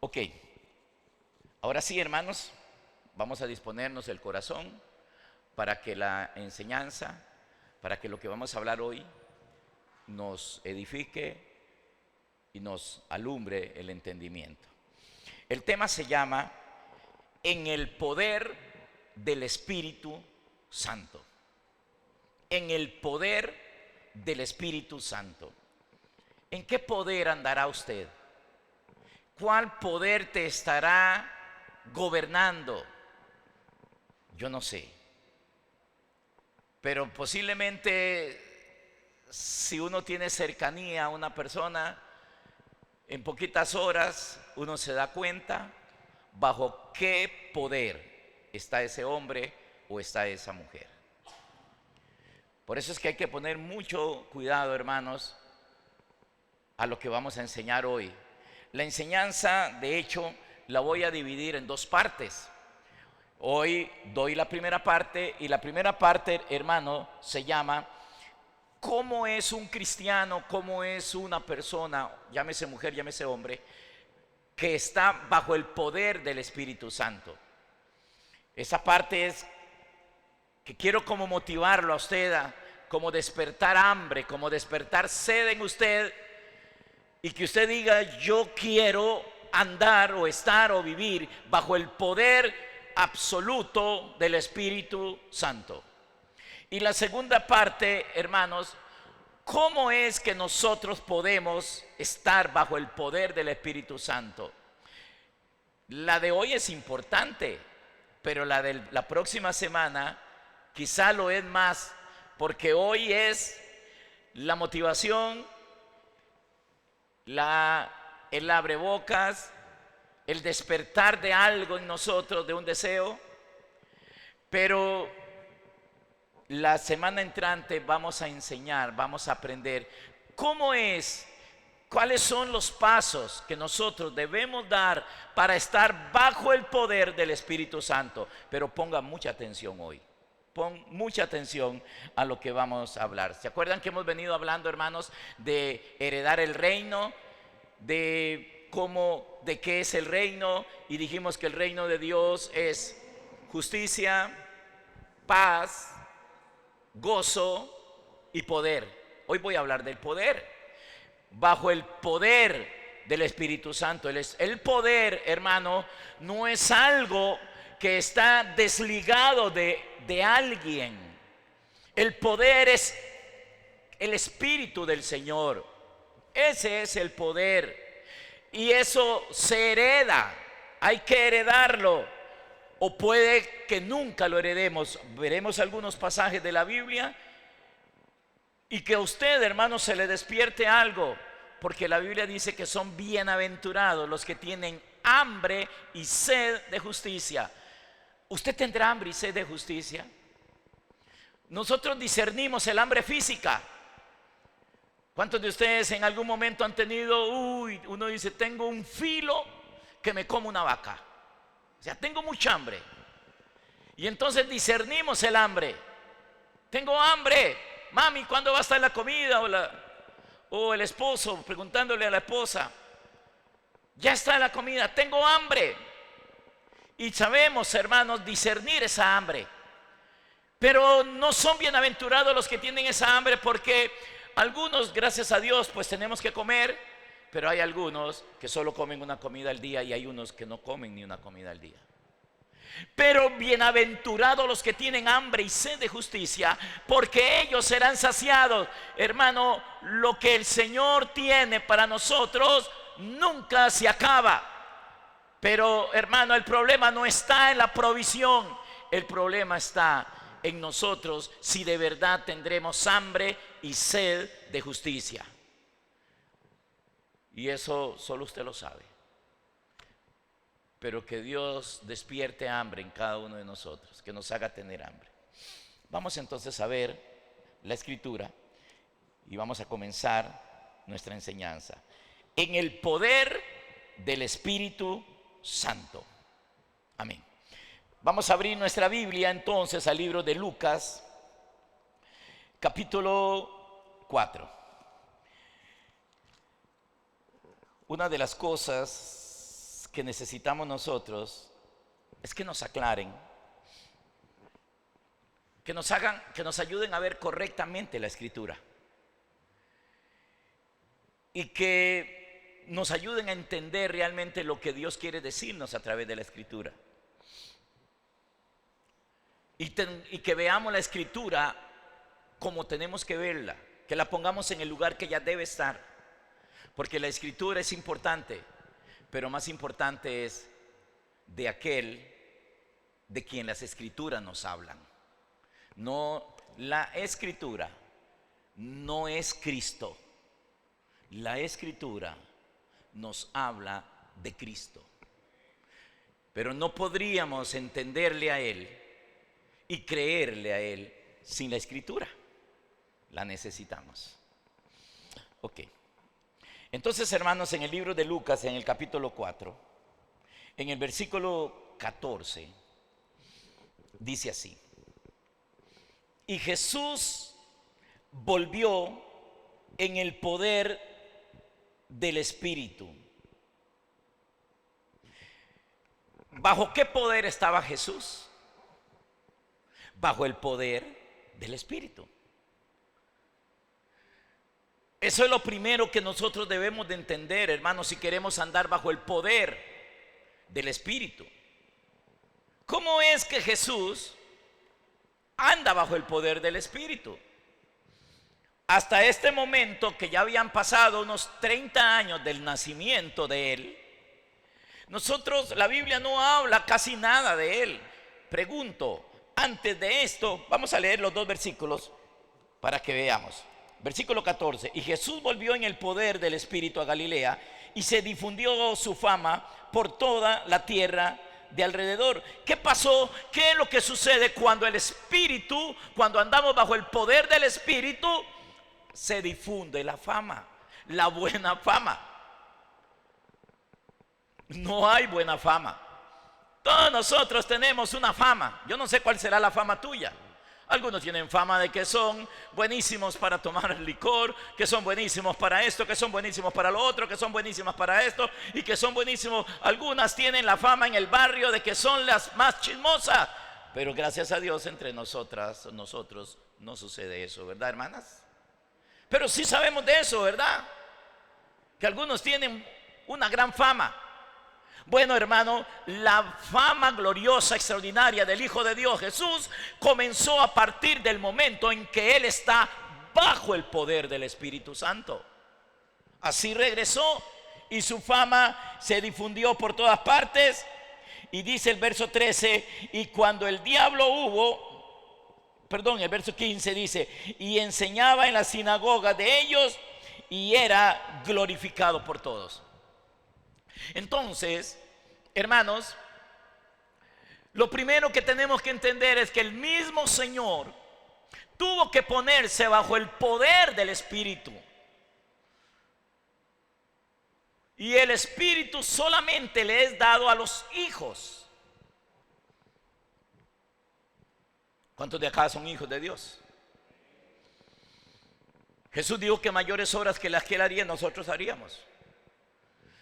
Ok, ahora sí, hermanos, vamos a disponernos el corazón para que la enseñanza, para que lo que vamos a hablar hoy nos edifique y nos alumbre el entendimiento. El tema se llama En el poder del Espíritu Santo. En el poder del Espíritu Santo. ¿En qué poder andará usted? ¿Cuál poder te estará gobernando? Yo no sé. Pero posiblemente si uno tiene cercanía a una persona, en poquitas horas uno se da cuenta bajo qué poder está ese hombre o está esa mujer. Por eso es que hay que poner mucho cuidado, hermanos, a lo que vamos a enseñar hoy. La enseñanza, de hecho, la voy a dividir en dos partes. Hoy doy la primera parte y la primera parte, hermano, se llama ¿cómo es un cristiano, cómo es una persona, llámese mujer, llámese hombre, que está bajo el poder del Espíritu Santo? Esa parte es que quiero como motivarlo a usted, como despertar hambre, como despertar sed en usted, y que usted diga: yo quiero andar o estar o vivir bajo el poder absoluto del Espíritu Santo. Y la segunda parte, hermanos, ¿cómo es que nosotros podemos estar bajo el poder del Espíritu Santo? La de hoy es importante, pero la de la próxima semana quizá lo es más, porque hoy es la motivación, el abrebocas, el despertar de algo en nosotros, de un deseo. Pero la semana entrante vamos a enseñar, vamos a aprender cómo es, cuáles son los pasos que nosotros debemos dar para estar bajo el poder del Espíritu Santo. Pero ponga mucha atención hoy. Pon mucha atención a lo que vamos a hablar. ¿Se acuerdan que hemos venido hablando, hermanos, de heredar el reino, de cómo, de qué es el reino? Y dijimos que el reino de Dios es justicia, paz, gozo y poder. Hoy voy a hablar del poder. Bajo el poder del Espíritu Santo. El poder, hermano, no es algo que está desligado de alguien. El poder es el Espíritu del Señor. Ese es el poder. Y eso se hereda. Hay que heredarlo. O puede que nunca lo heredemos. Veremos algunos pasajes de la Biblia y que a usted, hermano, se le despierte algo. Porque la Biblia dice que son bienaventurados los que tienen hambre y sed de justicia. ¿Usted tendrá hambre y sed de justicia? Nosotros discernimos el hambre física. ¿Cuántos de ustedes en algún momento han tenido, uno dice, tengo un filo que me como una vaca? O sea, tengo mucha hambre. Y entonces discernimos el hambre. Tengo hambre. Mami, ¿cuándo va a estar la comida? O el esposo preguntándole a la esposa, ya está la comida, tengo hambre. Y sabemos, hermanos, discernir esa hambre. Pero no son bienaventurados los que tienen esa hambre, porque algunos, gracias a Dios, pues tenemos que comer, pero hay algunos que solo comen una comida al día y hay unos que no comen ni una comida al día. Pero bienaventurados los que tienen hambre y sed de justicia, porque ellos serán saciados. Hermano, lo que el Señor tiene para nosotros nunca se acaba. Pero, hermano, el problema no está en la provisión. El problema está en nosotros, si de verdad tendremos hambre y sed de justicia. Y eso solo usted lo sabe. Pero que Dios despierte hambre en cada uno de nosotros, que nos haga tener hambre. Vamos entonces a ver la escritura y vamos a comenzar nuestra enseñanza. En el poder del Espíritu Santo. Amén. Vamos a abrir nuestra Biblia entonces al libro de Lucas, capítulo 4. Una de las cosas que necesitamos nosotros es que nos aclaren, que nos ayuden a ver correctamente la Escritura y que nos ayuden a entender realmente lo que Dios quiere decirnos a través de la Escritura. Y que veamos la Escritura como tenemos que verla, que la pongamos en el lugar que ella debe estar, porque la Escritura es importante, pero más importante es de aquel de quien las Escrituras nos hablan. No, la Escritura no es Cristo. La Escritura nos habla de Cristo, pero no podríamos entenderle a Él y creerle a Él sin la Escritura. La necesitamos. Ok. Entonces, hermanos, en el libro de Lucas, en el capítulo 4, en el versículo 14, dice así: y Jesús volvió en el poder del Espíritu. ¿Bajo qué poder estaba Jesús? Bajo el poder del Espíritu. Eso es lo primero que nosotros debemos de entender, hermanos, si queremos andar bajo el poder del Espíritu. ¿Cómo es que Jesús anda bajo el poder del Espíritu? Hasta este momento, que ya habían pasado unos 30 años del nacimiento de Él, la Biblia no habla casi nada de Él. Pregunto, antes de esto, vamos a leer los dos versículos para que veamos. Versículo 14: y Jesús volvió en el poder del Espíritu a Galilea, y se difundió su fama por toda la tierra de alrededor. ¿Qué pasó? ¿Qué es lo que sucede cuando el Espíritu, cuando andamos bajo el poder del Espíritu? Se difunde la fama, la buena fama. No hay buena fama. Todos nosotros tenemos una fama. Yo no sé cuál será la fama tuya. Algunos tienen fama de que son buenísimos para tomar licor, que son buenísimos para esto, que son buenísimos para lo otro, que son buenísimas para esto y que son buenísimos. Algunas tienen la fama en el barrio de que son las más chismosas. Pero gracias a Dios, entre nosotros no sucede eso, ¿verdad, hermanas? Pero sí sabemos de eso, ¿verdad? Que algunos tienen una gran fama. Bueno, hermano, la fama gloriosa, extraordinaria del Hijo de Dios Jesús comenzó a partir del momento en que Él está bajo el poder del Espíritu Santo. Así regresó y su fama se difundió por todas partes. Y dice el verso 13: y cuando el verso 15 dice: y enseñaba en la sinagoga de ellos y era glorificado por todos. Entonces, hermanos, lo primero que tenemos que entender es que el mismo Señor tuvo que ponerse bajo el poder del Espíritu. Y el Espíritu solamente le es dado a los hijos. ¿Cuántos de acá son hijos de Dios? Jesús dijo que mayores obras que las que Él haría, nosotros haríamos.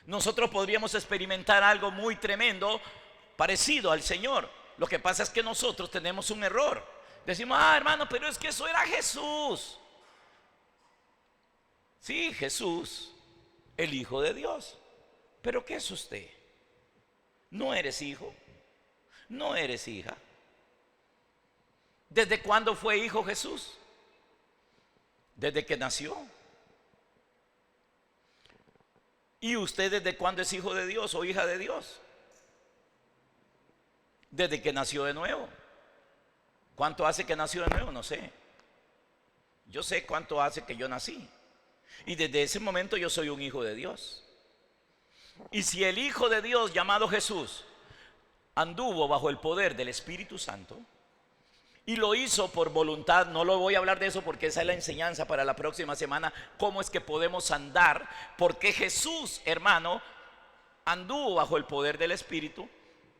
Nosotros podríamos experimentar algo muy tremendo parecido al Señor. Lo que pasa es que nosotros tenemos un error. Decimos: hermano, pero es que eso era Jesús. Sí, Jesús, el Hijo de Dios. ¿Pero qué es usted? No eres hijo, no eres hija. ¿Desde cuándo fue hijo Jesús? Desde que nació. ¿Y usted desde cuándo es hijo de Dios o hija de Dios? Desde que nació de nuevo. ¿Cuánto hace que nació de nuevo? No sé. Yo sé cuánto hace que yo nací. Y desde ese momento yo soy un hijo de Dios. Y si el Hijo de Dios llamado Jesús anduvo bajo el poder del Espíritu Santo y lo hizo por voluntad, no lo voy a hablar de eso porque esa es la enseñanza para la próxima semana, cómo es que podemos andar, porque Jesús, hermano, anduvo bajo el poder del Espíritu.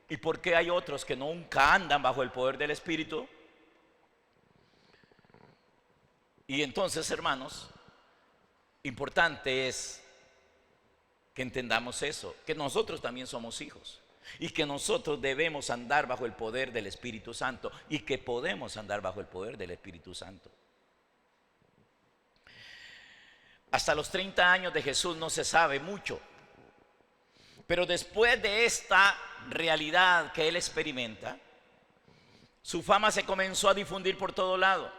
¿Y por qué hay otros que nunca andan bajo el poder del Espíritu? Y entonces, hermanos, importante es Que entendamos eso, que nosotros también somos hijos y que nosotros debemos andar bajo el poder del Espíritu Santo y que podemos andar bajo el poder del Espíritu Santo. Hasta los 30 años de Jesús no se sabe mucho, pero después de esta realidad que él experimenta, su fama se comenzó a difundir por todo lado.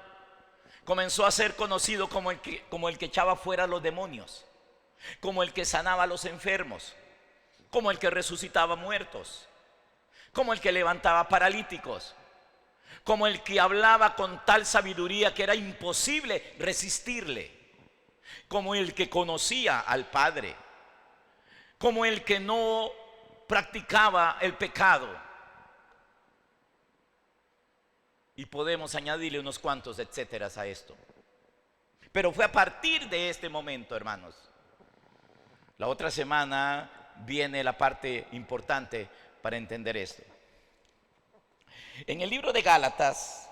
Comenzó a ser conocido como el que echaba fuera a los demonios, como el que sanaba a los enfermos, como el que resucitaba muertos, como el que levantaba paralíticos, como el que hablaba con tal sabiduría que era imposible resistirle, como el que conocía al Padre, como el que no practicaba el pecado. Y podemos añadirle unos cuantos etcéteras a esto. Pero fue a partir de este momento, hermanos. La otra semana viene la parte importante para entender esto. En el libro de Gálatas,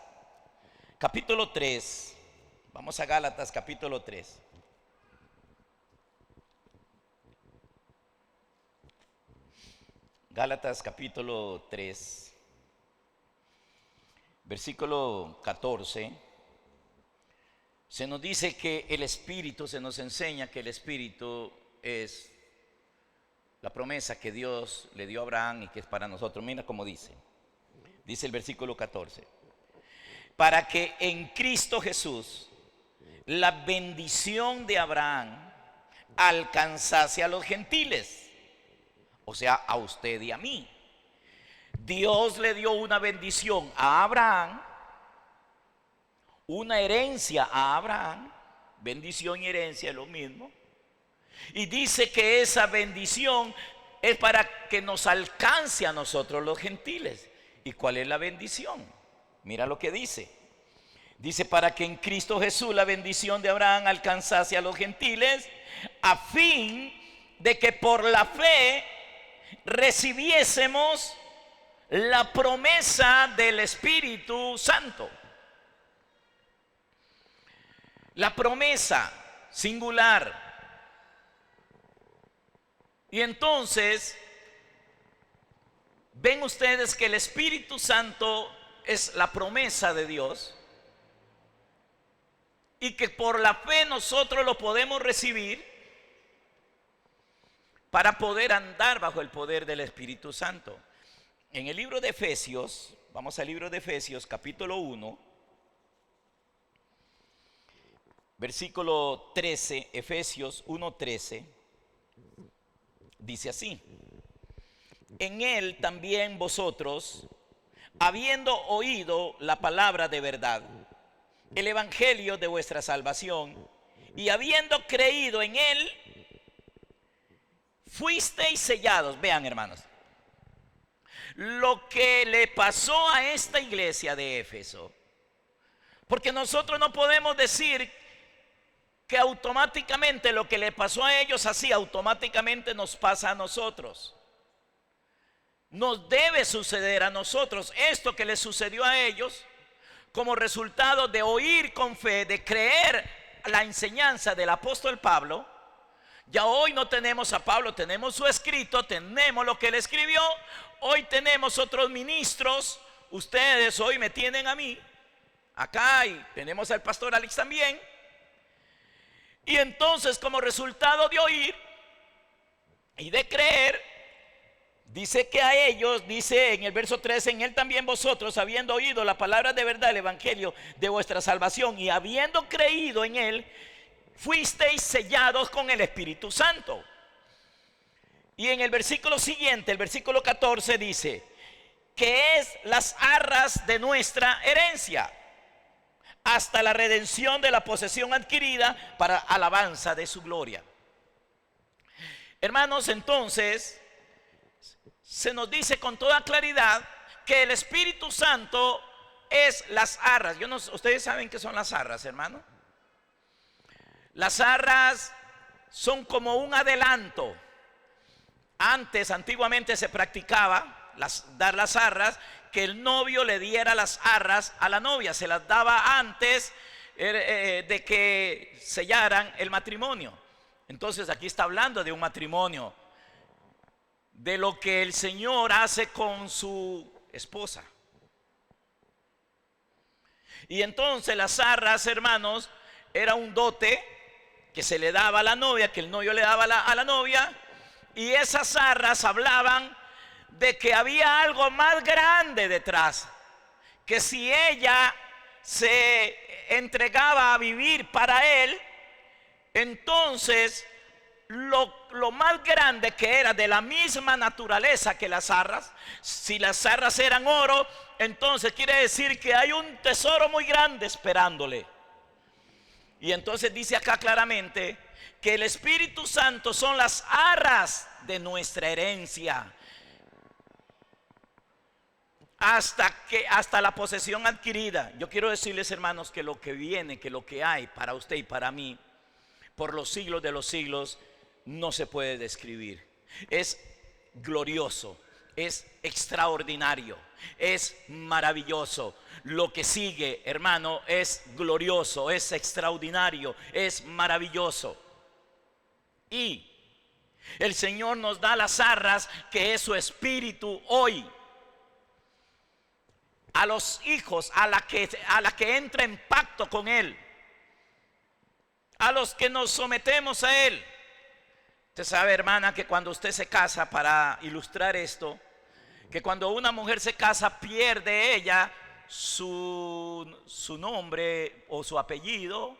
capítulo 3, vamos a Gálatas capítulo 3. Gálatas capítulo 3, versículo 14, se nos dice que el Espíritu, se nos enseña que el Espíritu es la promesa que Dios le dio a Abraham y que es para nosotros. Mira cómo dice el versículo 14: para que en Cristo Jesús la bendición de Abraham alcanzase a los gentiles, o sea, a usted y a mí. Dios le dio una bendición a Abraham, una herencia a Abraham. Bendición y herencia es lo mismo. Y dice que esa bendición es para que nos alcance a nosotros los gentiles. ¿Y cuál es la bendición? Mira lo que dice. Dice: para que en Cristo Jesús la bendición de Abraham alcanzase a los gentiles, a fin de que por la fe recibiésemos la promesa del Espíritu Santo. La promesa singular. Y entonces ven ustedes que el Espíritu Santo es la promesa de Dios y que por la fe nosotros lo podemos recibir para poder andar bajo el poder del Espíritu Santo. En el libro de Efesios, vamos al libro de Efesios capítulo 1, versículo 13, Efesios 1:13, dice así: en él también vosotros, habiendo oído la palabra de verdad, el evangelio de vuestra salvación, y habiendo creído en él, fuisteis sellados. Vean, hermanos, lo que le pasó a esta iglesia de Éfeso, porque nosotros no podemos decir que automáticamente lo que le pasó a ellos así automáticamente nos pasa a nosotros. Nos debe suceder a nosotros esto que les sucedió a ellos como resultado de oír con fe, de creer la enseñanza del apóstol Pablo. Ya hoy no tenemos a Pablo, tenemos su escrito, tenemos lo que él escribió. Hoy tenemos otros ministros. Ustedes hoy me tienen a mí acá y tenemos al pastor Alex también. Y entonces, como resultado de oír y de creer, dice que a ellos, dice en el verso 13: en él también vosotros, habiendo oído la palabra de verdad, el evangelio de vuestra salvación, y habiendo creído en él, fuisteis sellados con el Espíritu Santo. Y en el versículo siguiente, el versículo 14, dice que es las arras de nuestra herencia, hasta la redención de la posesión adquirida para alabanza de su gloria. Hermanos, entonces se nos dice con toda claridad que el Espíritu Santo es las arras. Ustedes saben qué son las arras, hermano. Las arras son como un adelanto. Antiguamente se practicaba dar las arras, que el novio le diera las arras a la novia. Se las daba antes de que sellaran el matrimonio. Entonces aquí está hablando de un matrimonio, de lo que el Señor hace con su esposa. Y entonces las arras, hermanos, era un dote que se le daba a la novia, que el novio le daba a la novia. Y esas arras hablaban de que había algo más grande detrás, que si ella se entregaba a vivir para él, entonces lo más grande, que era de la misma naturaleza que las arras, si las arras eran oro, entonces quiere decir que hay un tesoro muy grande esperándole. Y entonces dice acá claramente que el Espíritu Santo son las arras de nuestra herencia, hasta la posesión adquirida. Yo quiero decirles, hermanos, que lo que viene, que lo que hay para usted y para mí por los siglos de los siglos no se puede describir. Es glorioso, es extraordinario, es maravilloso. Lo que sigue, hermano, es glorioso, es extraordinario, es maravilloso. Y el Señor nos da las arras, que es su espíritu hoy, a los hijos, a la que entra en pacto con Él, a los que nos sometemos a Él. Usted sabe, hermana, que cuando usted se casa, para ilustrar esto, que cuando una mujer se casa, pierde ella su nombre o su apellido,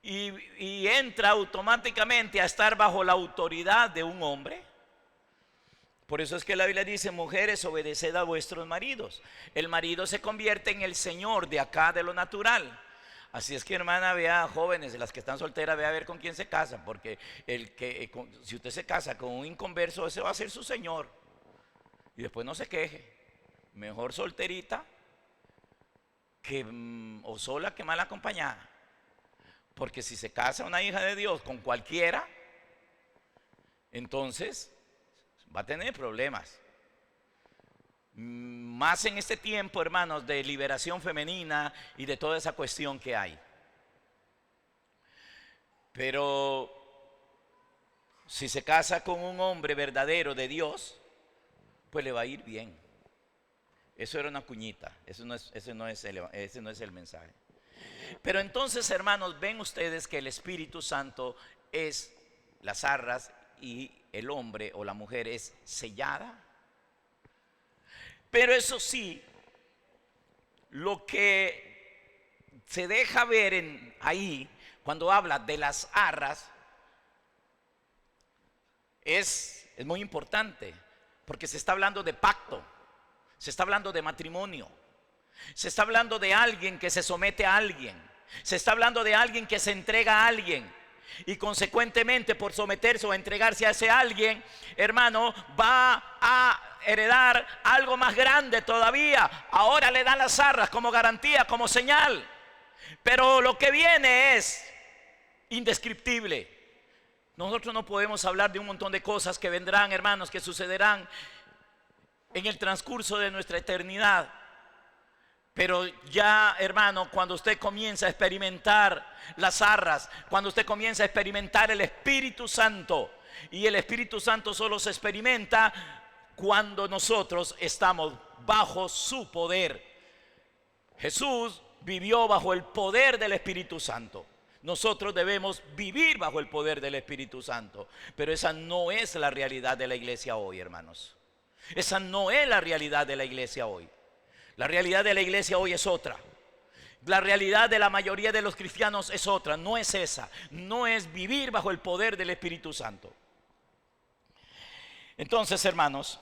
y entra automáticamente a estar bajo la autoridad de un hombre. Por eso es que la Biblia dice: mujeres, obedeced a vuestros maridos. El marido se convierte en el señor de acá, de lo natural. Así es que, hermana, vea, jóvenes, las que están solteras, vea a ver con quién se casa, porque si usted se casa con un inconverso, ese va a ser su señor. Y después no se queje. Mejor solterita o sola que mal acompañada. Porque si se casa una hija de Dios con cualquiera, entonces va a tener problemas. Más en este tiempo, hermanos, de liberación femenina y de toda esa cuestión que hay. Pero si se casa con un hombre verdadero de Dios, pues le va a ir bien. Eso era una cuñita, ese no es el mensaje. Pero entonces, hermanos, ven ustedes que el Espíritu Santo es las arras y el hombre o la mujer es sellada. Pero eso sí, lo que se deja ver ahí cuando habla de las arras es muy importante, porque se está hablando de pacto, se está hablando de matrimonio, se está hablando de alguien que se somete a alguien, se está hablando de alguien que se entrega a alguien. Y consecuentemente, por someterse o entregarse a ese alguien, hermano, va a heredar algo más grande todavía. Ahora le dan las arras como garantía, como señal. Pero lo que viene es indescriptible. Nosotros no podemos hablar de un montón de cosas que vendrán, hermanos, que sucederán en el transcurso de nuestra eternidad. Pero ya, hermano, cuando usted comienza a experimentar las arras, cuando usted comienza a experimentar el Espíritu Santo, y el Espíritu Santo solo se experimenta cuando nosotros estamos bajo su poder. Jesús vivió bajo el poder del Espíritu Santo. Nosotros debemos vivir bajo el poder del Espíritu Santo. Pero esa no es la realidad de la iglesia hoy, hermanos. Esa no es la realidad de la iglesia hoy. La realidad de la iglesia hoy es otra. La realidad de la mayoría de los cristianos es otra. No es esa. No es vivir bajo el poder del Espíritu Santo. Entonces, hermanos,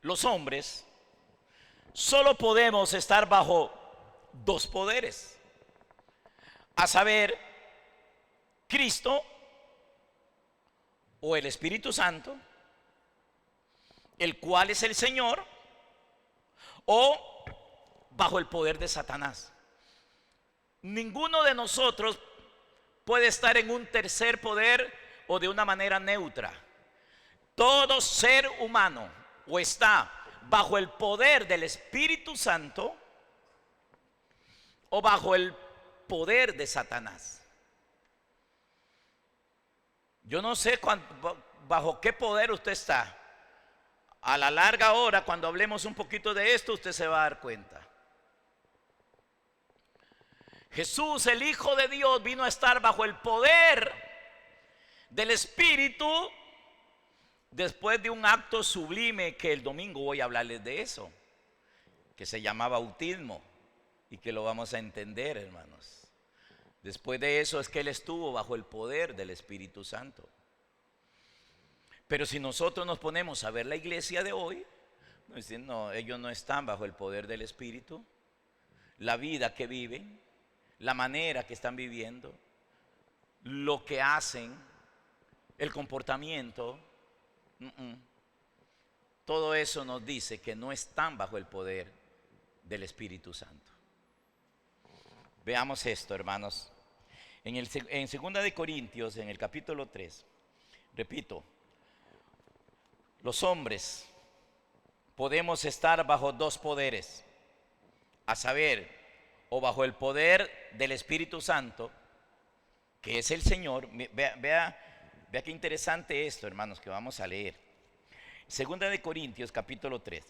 los hombres solo podemos estar bajo dos poderes, a saber, Cristo o el Espíritu Santo, el cual es el Señor, o bajo el poder de Satanás. Ninguno de nosotros puede estar en un tercer poder o de una manera neutra. Todo ser humano o está bajo el poder del Espíritu Santo o bajo el poder de Satanás. Yo no sé bajo qué poder usted está. A la larga hora, cuando hablemos un poquito de esto, usted se va a dar cuenta. Jesús, el Hijo de Dios, vino a estar bajo el poder del Espíritu después de un acto sublime que el domingo voy a hablarles de eso, que se llama bautismo y que lo vamos a entender, hermanos. Después de eso es que Él estuvo bajo el poder del Espíritu Santo. Pero si nosotros nos ponemos a ver la iglesia de hoy, no, ellos no están bajo el poder del Espíritu. La vida que viven, la manera que están viviendo, lo que hacen, el comportamiento, todo eso nos dice que no están bajo el poder del Espíritu Santo. Veamos esto, hermanos. En 2 de Corintios, en el capítulo 3, repito, los hombres podemos estar bajo dos poderes, a saber, o bajo el poder del Espíritu Santo, que es el Señor. Vea qué interesante esto, hermanos, que vamos a leer. 2 de Corintios, capítulo 3,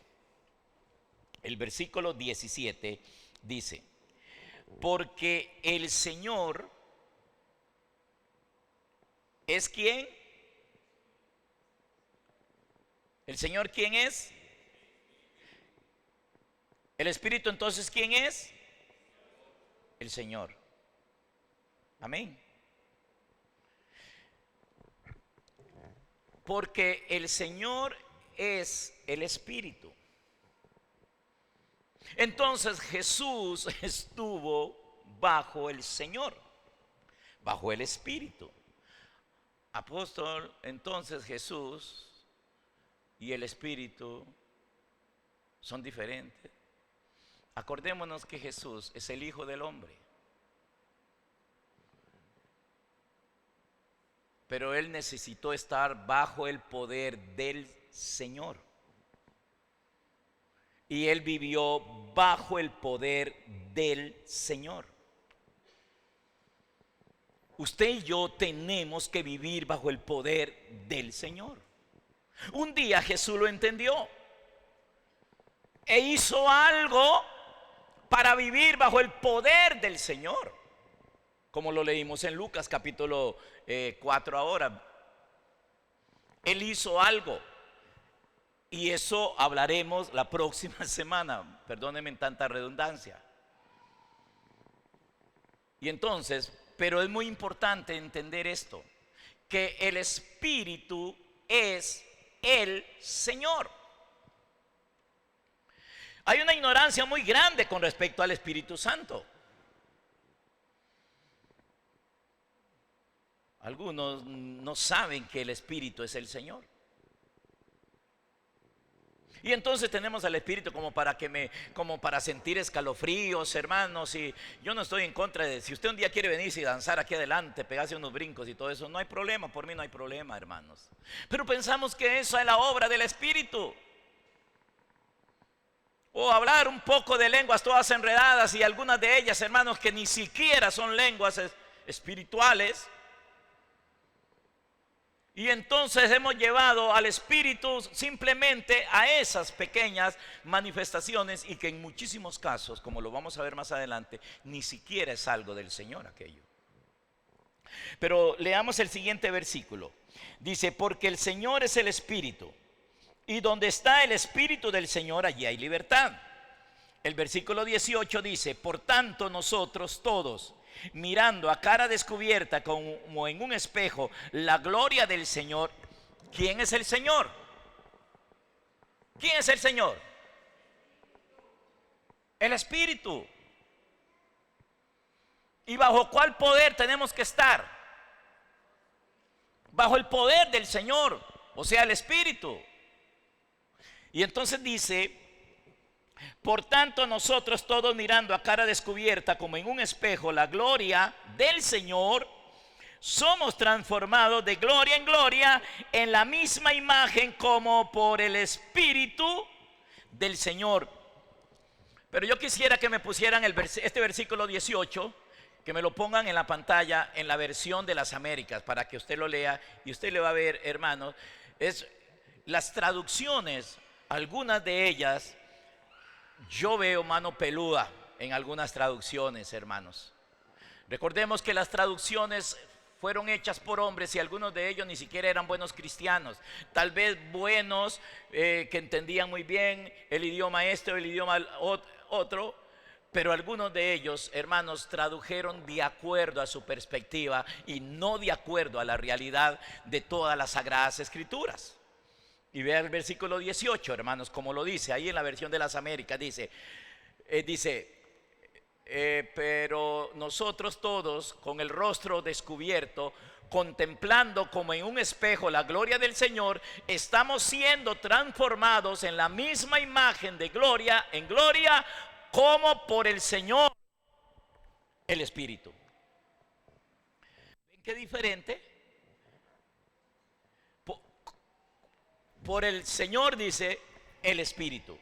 el versículo 17 dice: porque el Señor es ¿quién? ¿El Señor quién es? ¿El Espíritu entonces quién es? El Señor. Amén. Porque el Señor es el Espíritu. Entonces Jesús estuvo bajo el Señor, bajo el Espíritu. Apóstol, entonces Jesús y el Espíritu son diferentes. Acordémonos que Jesús es el Hijo del Hombre, pero Él necesitó estar bajo el poder del Señor. Y Él vivió bajo el poder del Señor. Usted y yo tenemos que vivir bajo el poder del Señor. Un día Jesús lo entendió e hizo algo para vivir bajo el poder del Señor, como lo leímos en Lucas capítulo 4 ahora. Él hizo algo, y eso hablaremos la próxima semana, perdónenme en tanta redundancia. Y entonces, pero es muy importante entender esto, que el Espíritu es el Señor. Hay una ignorancia muy grande con respecto al Espíritu Santo. Algunos no saben que el Espíritu es el Señor. Y entonces tenemos al Espíritu como para sentir escalofríos, hermanos. Y yo no estoy en contra de, si usted un día quiere venirse y danzar aquí adelante, pegarse unos brincos y todo eso, no hay problema, por mí no hay problema, hermanos. Pero pensamos que esa es la obra del Espíritu. O hablar un poco de lenguas todas enredadas, y algunas de ellas, hermanos, que ni siquiera son lenguas espirituales. Y entonces hemos llevado al Espíritu simplemente a esas pequeñas manifestaciones, y que en muchísimos casos, como lo vamos a ver más adelante, ni siquiera es algo del Señor aquello. Pero leamos el siguiente versículo. Dice: porque el Señor es el Espíritu, y donde está el Espíritu del Señor, allí hay libertad. El versículo 18 dice: por tanto nosotros todos, mirando a cara descubierta como en un espejo la gloria del Señor. ¿Quién es el Señor? ¿Quién es el Señor? El Espíritu. ¿Y bajo cuál poder tenemos que estar? Bajo el poder del Señor, o sea, el Espíritu. Y entonces dice: por tanto nosotros todos, mirando a cara descubierta como en un espejo la gloria del Señor, somos transformados de gloria en gloria en la misma imagen como por el Espíritu del Señor. Pero yo quisiera que me pusieran este versículo 18, que me lo pongan en la pantalla en la versión de las Américas para que usted lo lea y usted le va a ver, hermanos, es las traducciones, algunas de ellas yo veo mano peluda en algunas traducciones, hermanos. Recordemos que las traducciones fueron hechas por hombres y algunos de ellos ni siquiera eran buenos cristianos, tal vez buenos que entendían muy bien el idioma este o el idioma otro, pero algunos de ellos, hermanos, tradujeron de acuerdo a su perspectiva y no de acuerdo a la realidad de todas las Sagradas Escrituras. Y vea el versículo 18, hermanos, como lo dice ahí en la versión de las Américas, dice, pero nosotros todos con el rostro descubierto, contemplando como en un espejo la gloria del Señor, estamos siendo transformados en la misma imagen de gloria en gloria, como por el Señor, el Espíritu. ¿Ven qué diferente? Por el Señor dice el Espíritu.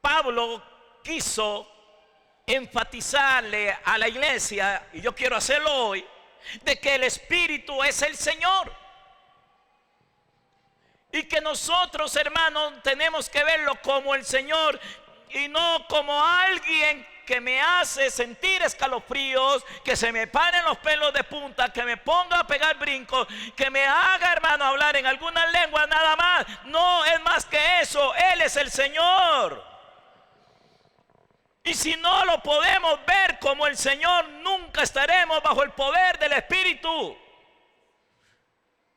Pablo quiso enfatizarle a la iglesia, y yo quiero hacerlo hoy, de que el Espíritu es el Señor. Y que nosotros, hermanos, tenemos que verlo como el Señor y no como alguien que me hace sentir escalofríos, que se me paren los pelos de punta, que me ponga a pegar brincos, que me haga, hermano, hablar en alguna lengua nada más. No, es más que eso, Él es el Señor. Y si no lo podemos ver como el Señor, nunca estaremos bajo el poder del Espíritu.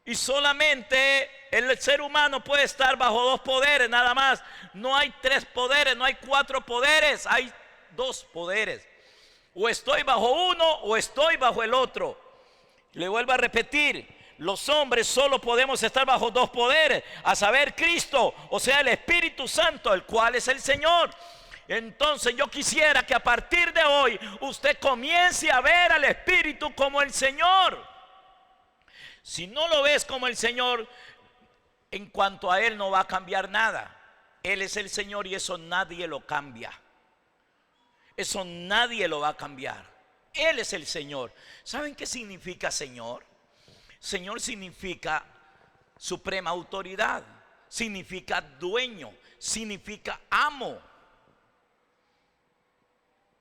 Y solamente el ser humano puede estar bajo dos poderes nada más. No hay tres poderes, no hay cuatro poderes, hay dos poderes. O estoy bajo uno o estoy bajo el otro. Le vuelvo a repetir, los hombres solo podemos estar bajo dos poderes, a saber Cristo, o sea el Espíritu Santo, el cual es el Señor. Entonces yo quisiera que a partir de hoy usted comience a ver al Espíritu como el Señor. Si no lo ves como el Señor, en cuanto a Él no va a cambiar nada. Él es el Señor y eso nadie lo cambia. Eso nadie lo va a cambiar. Él es el Señor. ¿Saben qué significa Señor? Señor significa suprema autoridad, significa dueño, significa amo,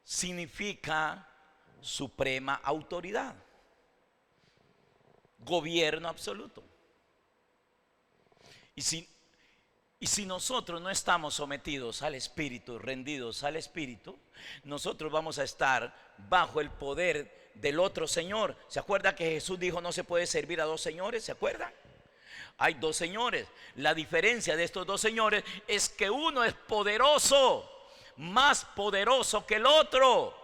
significa suprema autoridad, gobierno absoluto. Y si nosotros no estamos sometidos al Espíritu, rendidos al Espíritu, nosotros vamos a estar bajo el poder del otro Señor. ¿Se acuerda que Jesús dijo no se puede servir a dos señores? ¿Se acuerdan? Hay dos señores. La diferencia de estos dos señores es que uno es poderoso, más poderoso que el otro.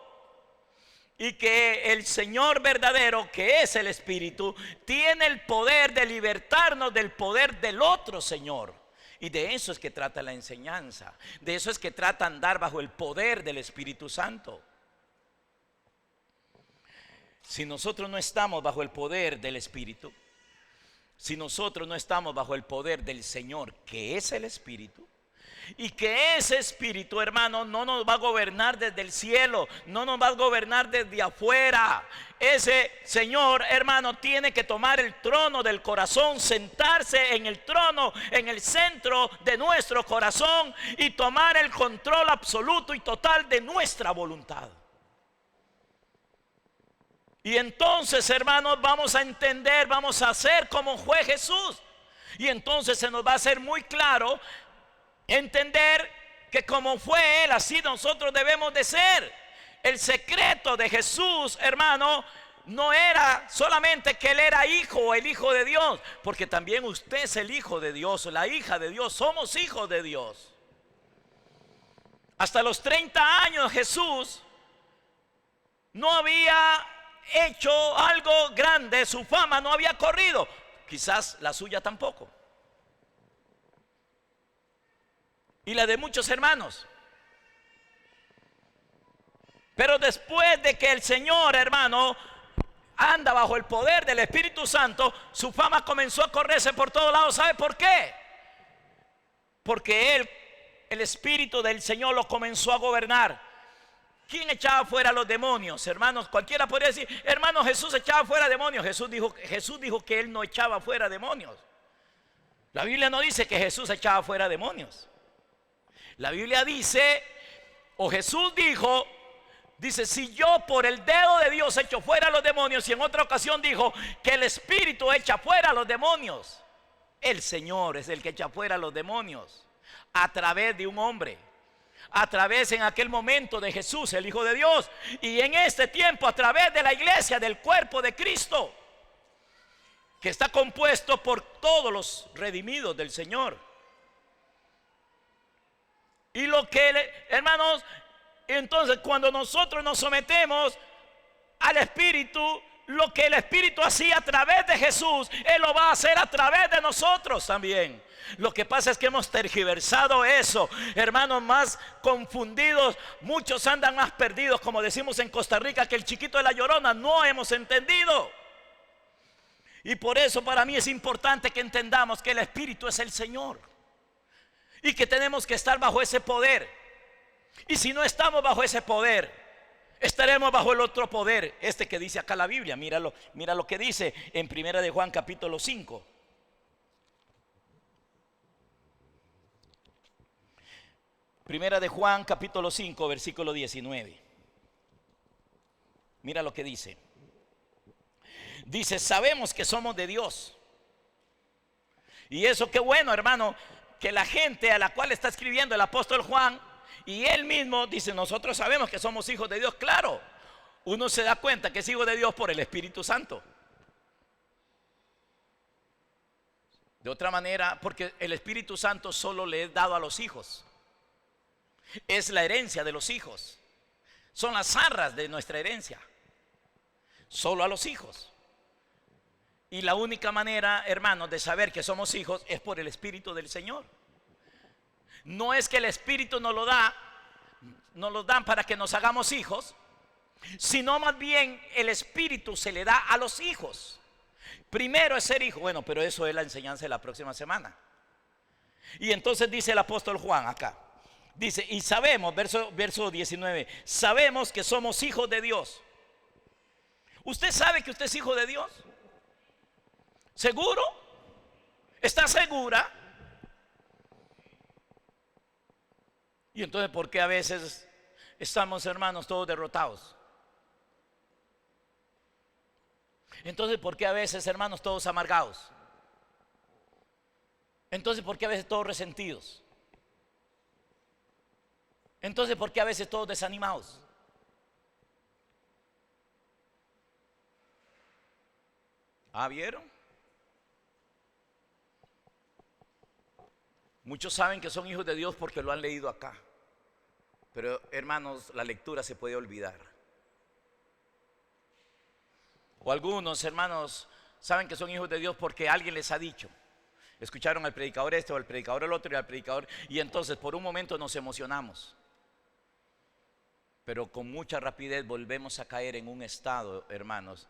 Y que el Señor verdadero, que es el Espíritu, tiene el poder de libertarnos del poder del otro Señor. Y de eso es que trata la enseñanza. De eso es que trata andar bajo el poder del Espíritu Santo. Si nosotros no estamos bajo el poder del Espíritu, si nosotros no estamos bajo el poder del Señor, que es el Espíritu, y que ese Espíritu, hermano, no nos va a gobernar desde el cielo, no nos va a gobernar desde afuera. Ese Señor, hermano, tiene que tomar el trono del corazón, sentarse en el trono, en el centro de nuestro corazón y tomar el control absoluto y total de nuestra voluntad. Y entonces, hermanos, vamos a entender, vamos a hacer como fue Jesús. Y entonces se nos va a hacer muy claro entender que como fue Él, así nosotros debemos de ser. El secreto de Jesús, hermano, no era solamente que Él era hijo o el hijo de Dios, porque también usted es el hijo de Dios, la hija de Dios, somos hijos de Dios. Hasta los 30 años Jesús no había hecho algo grande, su fama no había corrido, quizás la suya tampoco. Y la de muchos hermanos. Pero después de que el Señor, hermano, anda bajo el poder del Espíritu Santo, su fama comenzó a correrse por todos lados. ¿Sabe por qué? Porque Él, el Espíritu del Señor, lo comenzó a gobernar. ¿Quién echaba fuera a los demonios? Hermanos, cualquiera podría decir, hermano, Jesús echaba fuera demonios. Jesús dijo que Él no echaba fuera demonios. La Biblia no dice que Jesús echaba fuera demonios. La Biblia dice, o Jesús dijo, dice, si yo por el dedo de Dios echo fuera a los demonios, y en otra ocasión dijo que el Espíritu echa fuera a los demonios. El Señor es el que echa fuera a los demonios a través de un hombre, a través en aquel momento de Jesús, el Hijo de Dios, y en este tiempo a través de la iglesia, del cuerpo de Cristo, que está compuesto por todos los redimidos del Señor. Y lo que, hermanos, entonces cuando nosotros nos sometemos al Espíritu, lo que el Espíritu hacía a través de Jesús, Él lo va a hacer a través de nosotros también. Lo que pasa es que hemos tergiversado eso, hermanos, más confundidos. Muchos andan más perdidos, como decimos en Costa Rica, que el chiquito de la Llorona. No hemos entendido. Y por eso para mí es importante que entendamos que el Espíritu es el Señor y que tenemos que estar bajo ese poder. Y si no estamos bajo ese poder, estaremos bajo el otro poder, este que dice acá la Biblia. Mira lo que dice en Primera de Juan capítulo 5. Primera de Juan capítulo 5 versículo 19. Mira lo que dice. Dice, sabemos que somos de Dios. Y eso qué bueno, hermano, que la gente a la cual está escribiendo el apóstol Juan, y él mismo dice, nosotros sabemos que somos hijos de Dios. Claro, uno se da cuenta que es hijo de Dios por el Espíritu Santo. De otra manera, porque el Espíritu Santo solo le es dado a los hijos. Es la herencia de los hijos. Son las arras de nuestra herencia. Solo a los hijos. Y la única manera, hermanos, de saber que somos hijos es por el Espíritu del Señor. No es que el Espíritu nos lo dan para que nos hagamos hijos, sino más bien el Espíritu se le da a los hijos. Primero es ser hijo. Bueno, pero eso es la enseñanza de la próxima semana. Y entonces dice el apóstol Juan acá. Dice, y sabemos, verso 19, sabemos que somos hijos de Dios. ¿Usted sabe que usted es hijo de Dios? ¿Seguro? ¿Está segura? Y entonces, ¿por qué a veces estamos, hermanos, todos derrotados? Entonces, ¿por qué a veces, hermanos, todos amargados? Entonces, ¿por qué a veces todos resentidos? Entonces, ¿por qué a veces todos desanimados? ¿Vieron? Muchos saben que son hijos de Dios porque lo han leído acá. Pero, hermanos, la lectura se puede olvidar. O algunos, hermanos, saben que son hijos de Dios porque alguien les ha dicho. Escucharon al predicador este o al predicador el otro y al predicador. Y entonces por un momento nos emocionamos. Pero con mucha rapidez volvemos a caer en un estado, hermanos,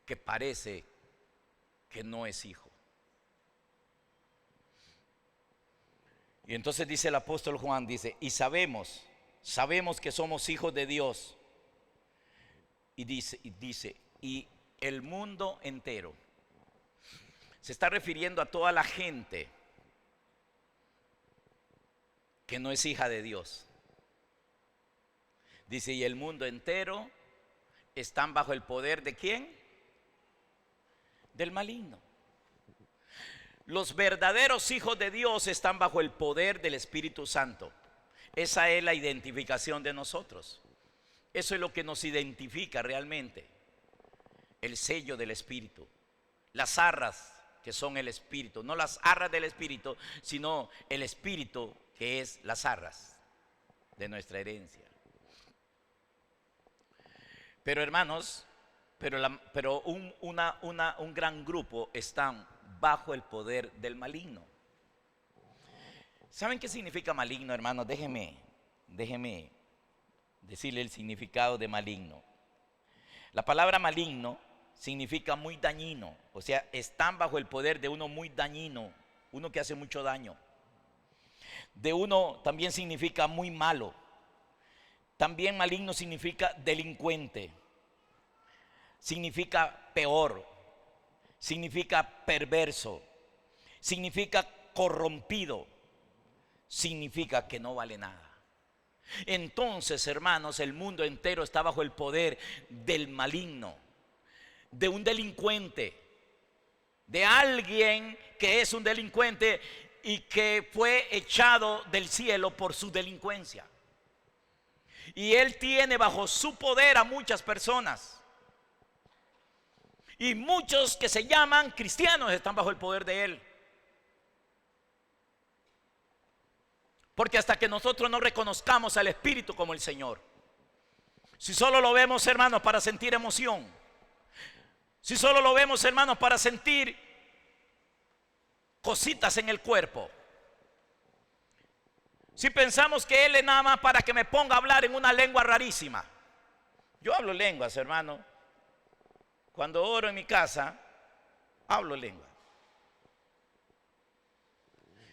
que parece que no es hijo. Y entonces dice el apóstol Juan, dice, y sabemos que somos hijos de Dios. Y dice, y el mundo entero. Se está refiriendo a toda la gente que no es hija de Dios. Dice, y el mundo entero están bajo el poder ¿de quién? Del maligno. Los verdaderos hijos de Dios están bajo el poder del Espíritu Santo. Esa es la identificación de nosotros. Eso es lo que nos identifica realmente. El sello del Espíritu. Las arras que son el Espíritu. No las arras del Espíritu, sino el Espíritu que es las arras de nuestra herencia. Pero hermanos, un gran grupo están bajo el poder del maligno. ¿Saben qué significa maligno, hermanos? Déjeme decirle el significado de maligno. La palabra maligno significa muy dañino. O sea, están bajo el poder de uno muy dañino, uno que hace mucho daño. De uno también significa muy malo. También maligno significa delincuente, significa peor, significa perverso, significa corrompido, significa que no vale nada. Entonces, hermanos, el mundo entero está bajo el poder del maligno, de un delincuente, de alguien que es un delincuente y que fue echado del cielo por su delincuencia. Y él tiene bajo su poder a muchas personas. Y muchos que se llaman cristianos están bajo el poder de él. Porque hasta que nosotros no reconozcamos al Espíritu como el Señor, si solo lo vemos, hermanos, para sentir emoción, si solo lo vemos, hermanos, para sentir cositas en el cuerpo, si pensamos que Él es nada más para que me ponga a hablar en una lengua rarísima. Yo hablo lenguas, hermano. Cuando oro en mi casa, hablo lengua.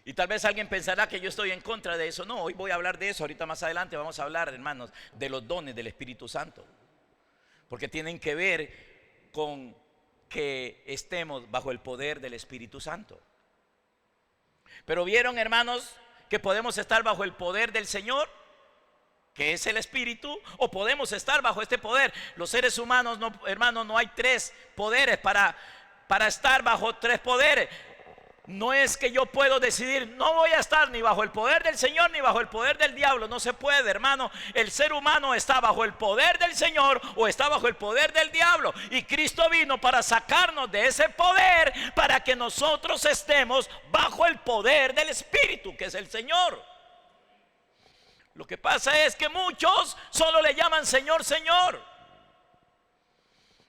Y tal vez alguien pensará que yo estoy en contra de eso. No, hoy voy a hablar de eso. Ahorita más adelante vamos a hablar, hermanos, de los dones del Espíritu Santo. Porque tienen que ver con que estemos bajo el poder del Espíritu Santo. Pero vieron, hermanos, que podemos estar bajo el poder del Señor, que es el Espíritu, o podemos estar bajo este poder. Los seres humanos, no, hermanos, no hay tres poderes para estar bajo tres poderes. No es que yo puedo decidir, no voy a estar ni bajo el poder del Señor ni bajo el poder del diablo. No se puede, hermano. El ser humano está bajo el poder del Señor o está bajo el poder del diablo. Y Cristo vino para sacarnos de ese poder, para que nosotros estemos bajo el poder del Espíritu, que es el Señor. Lo que pasa es que muchos solo le llaman Señor, Señor.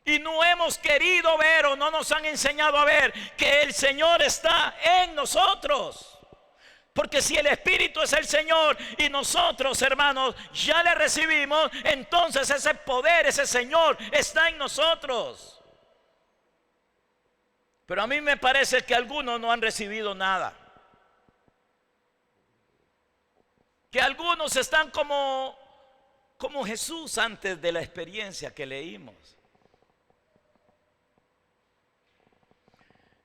Y no hemos querido ver, o no nos han enseñado a ver, que el Señor está en nosotros. Porque si el Espíritu es el Señor y nosotros, hermanos, ya le recibimos, entonces ese poder, ese Señor está en nosotros. Pero a mí me parece que algunos no han recibido nada. Que algunos están como Jesús antes de la experiencia que leímos.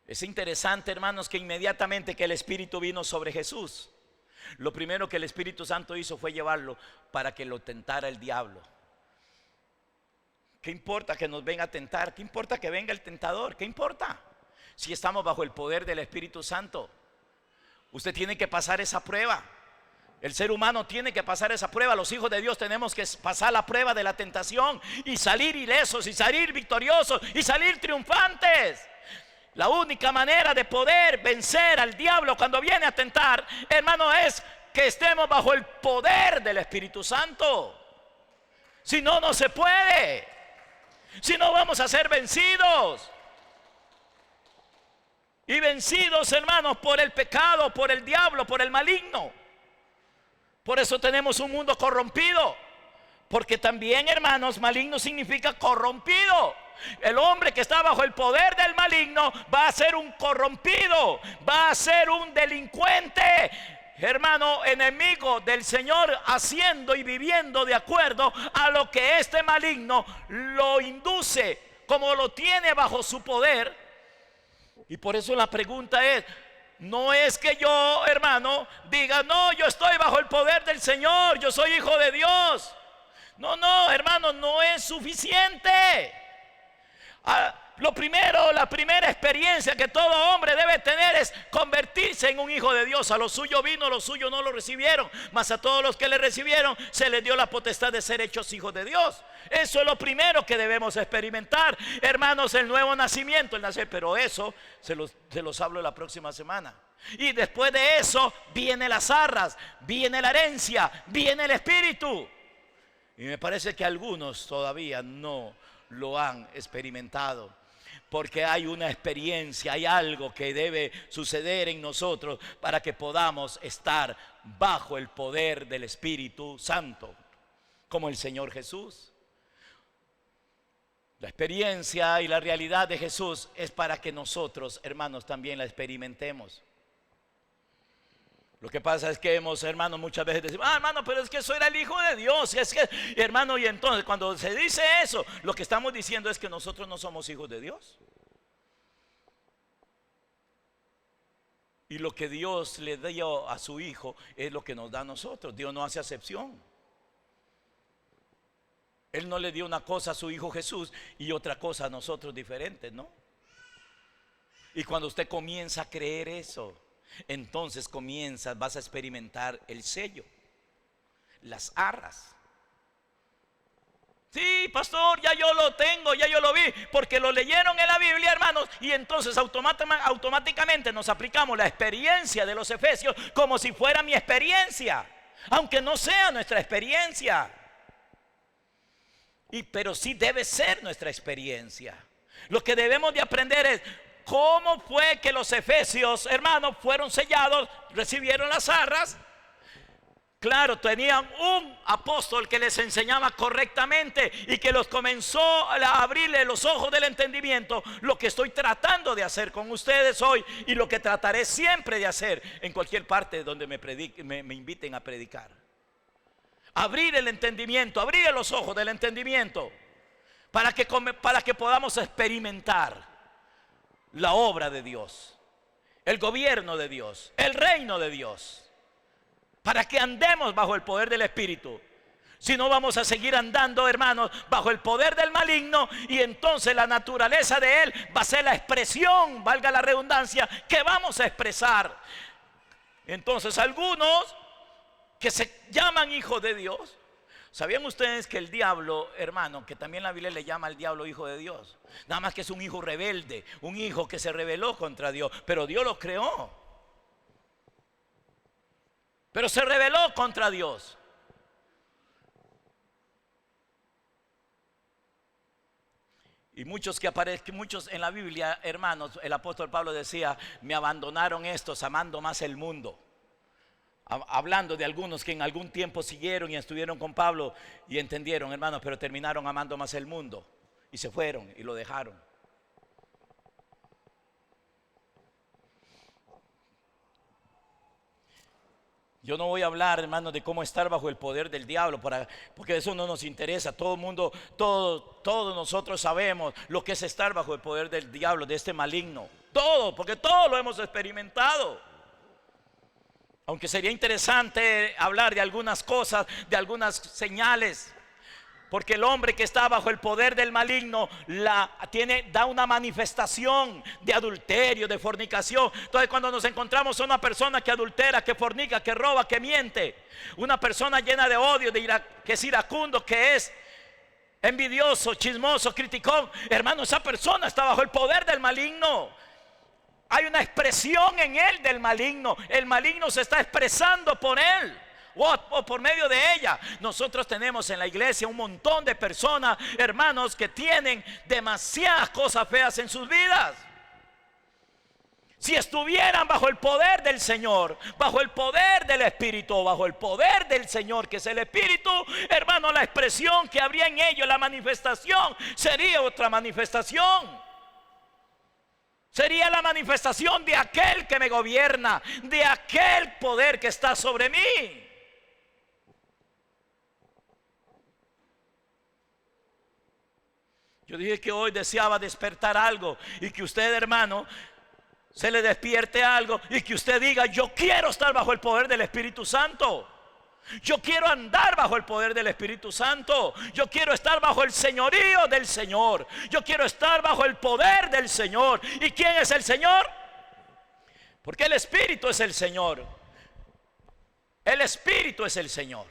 Es interesante, hermanos, que inmediatamente que el Espíritu vino sobre Jesús, lo primero que el Espíritu Santo hizo fue llevarlo para que lo tentara el diablo. ¿Qué importa que nos venga a tentar? ¿Qué importa que venga el tentador? ¿Qué importa? Si estamos bajo el poder del Espíritu Santo. Usted tiene que pasar esa prueba. El ser humano tiene que pasar esa prueba. Los hijos de Dios tenemos que pasar la prueba de la tentación y salir ilesos y salir victoriosos y salir triunfantes. La única manera de poder vencer al diablo cuando viene a tentar, hermano, es que estemos bajo el poder del Espíritu Santo. Si no, no se puede. Si no, vamos a ser vencidos. Y vencidos, hermanos, por el pecado, por el diablo, por el maligno. Por eso tenemos un mundo corrompido. Porque también, hermanos, maligno significa corrompido. El hombre que está bajo el poder del maligno va a ser un corrompido, va a ser un delincuente, hermano, enemigo del Señor, haciendo y viviendo de acuerdo a lo que este maligno lo induce, como lo tiene bajo su poder. Y por eso la pregunta es, no es que yo, hermano, diga, no, yo estoy bajo el poder del Señor, yo soy hijo de Dios. No, hermano, no es suficiente. Lo primero, la primera experiencia que todo hombre debe tener es convertirse en un hijo de Dios. A los suyos vino, los suyos no lo recibieron, mas a todos los que le recibieron se les dio la potestad de ser hechos hijos de Dios. Eso es lo primero que debemos experimentar, hermanos, el nuevo nacimiento, el nacer. Pero eso se los hablo la próxima semana. Y después de eso viene las arras, viene la herencia, viene el Espíritu. Y me parece que algunos todavía no lo han experimentado, porque hay una experiencia, hay algo que debe suceder en nosotros para que podamos estar bajo el poder del Espíritu Santo, como el Señor Jesús. La experiencia y la realidad de Jesús es para que nosotros, hermanos, también la experimentemos. Lo que pasa es que hermano, muchas veces decimos, hermano, pero es que eso era el Hijo de Dios. Es que, hermano, y entonces cuando se dice eso, lo que estamos diciendo es que nosotros no somos hijos de Dios. Y lo que Dios le dio a su Hijo es lo que nos da a nosotros. Dios no hace acepción. Él no le dio una cosa a su Hijo Jesús y otra cosa a nosotros diferentes, ¿no? Y cuando usted comienza a creer eso, entonces vas a experimentar el sello, las arras. Sí, pastor, ya yo lo tengo, ya yo lo vi, porque lo leyeron en la Biblia, hermanos. Y entonces automáticamente nos aplicamos la experiencia de los Efesios como si fuera mi experiencia, aunque no sea nuestra experiencia. Pero sí debe ser nuestra experiencia. Lo que debemos de aprender es cómo fue que los efesios, hermanos, fueron sellados, recibieron las arras. Claro, tenían un apóstol que les enseñaba correctamente y que los comenzó a abrirle los ojos del entendimiento. Lo que estoy tratando de hacer con ustedes hoy y lo que trataré siempre de hacer en cualquier parte donde me inviten a predicar. Abrir el entendimiento, abrir los ojos del entendimiento para que podamos experimentar la obra de Dios, el gobierno de Dios, el reino de Dios. Para que andemos bajo el poder del Espíritu. Si no, vamos a seguir andando, hermanos, bajo el poder del maligno. Y entonces la naturaleza de él va a ser la expresión, valga la redundancia, que vamos a expresar. Entonces algunos que se llaman hijos de Dios, ¿sabían ustedes que el diablo, hermano, que también la Biblia le llama al diablo hijo de Dios? Nada más que es un hijo rebelde, un hijo que se rebeló contra Dios, pero Dios lo creó. Pero se rebeló contra Dios. Y muchos en la Biblia, hermanos, el apóstol Pablo decía, me abandonaron estos amando más el mundo. Hablando de algunos que en algún tiempo siguieron y estuvieron con Pablo y entendieron, hermanos, pero terminaron amando más el mundo. Y se fueron y lo dejaron. Yo no voy a hablar, hermanos, de cómo estar bajo el poder del diablo, porque eso no nos interesa. Todo el mundo, todos nosotros sabemos lo que es estar bajo el poder del diablo, de este maligno. Todo, porque todo lo hemos experimentado. Aunque sería interesante hablar de algunas cosas, de algunas señales. Porque el hombre que está bajo el poder del maligno da una manifestación de adulterio, de fornicación. Entonces cuando nos encontramos a una persona que adultera, que fornica, que roba, que miente, una persona llena de odio, que es iracundo, que es envidioso, chismoso, criticón, hermano, esa persona está bajo el poder del maligno. Hay una expresión en él del maligno. El maligno se está expresando por él o por medio de ella. Nosotros tenemos en la iglesia un montón de personas, hermanos, que tienen demasiadas cosas feas en sus vidas. Si estuvieran bajo el poder del Señor, bajo el poder del Espíritu, bajo el poder del Señor, que es el Espíritu, hermano, la expresión que habría en ellos, la manifestación, sería otra manifestación. Sería la manifestación de aquel que me gobierna, de aquel poder que está sobre mí. Yo dije que hoy deseaba despertar algo y que usted, hermano, se le despierte algo y que usted diga, yo quiero estar bajo el poder del Espíritu Santo. Yo quiero andar bajo el poder del Espíritu Santo. Yo quiero estar bajo el señorío del Señor. Yo quiero estar bajo el poder del Señor. ¿Y quién es el Señor? Porque el Espíritu es el Señor. El Espíritu es el Señor.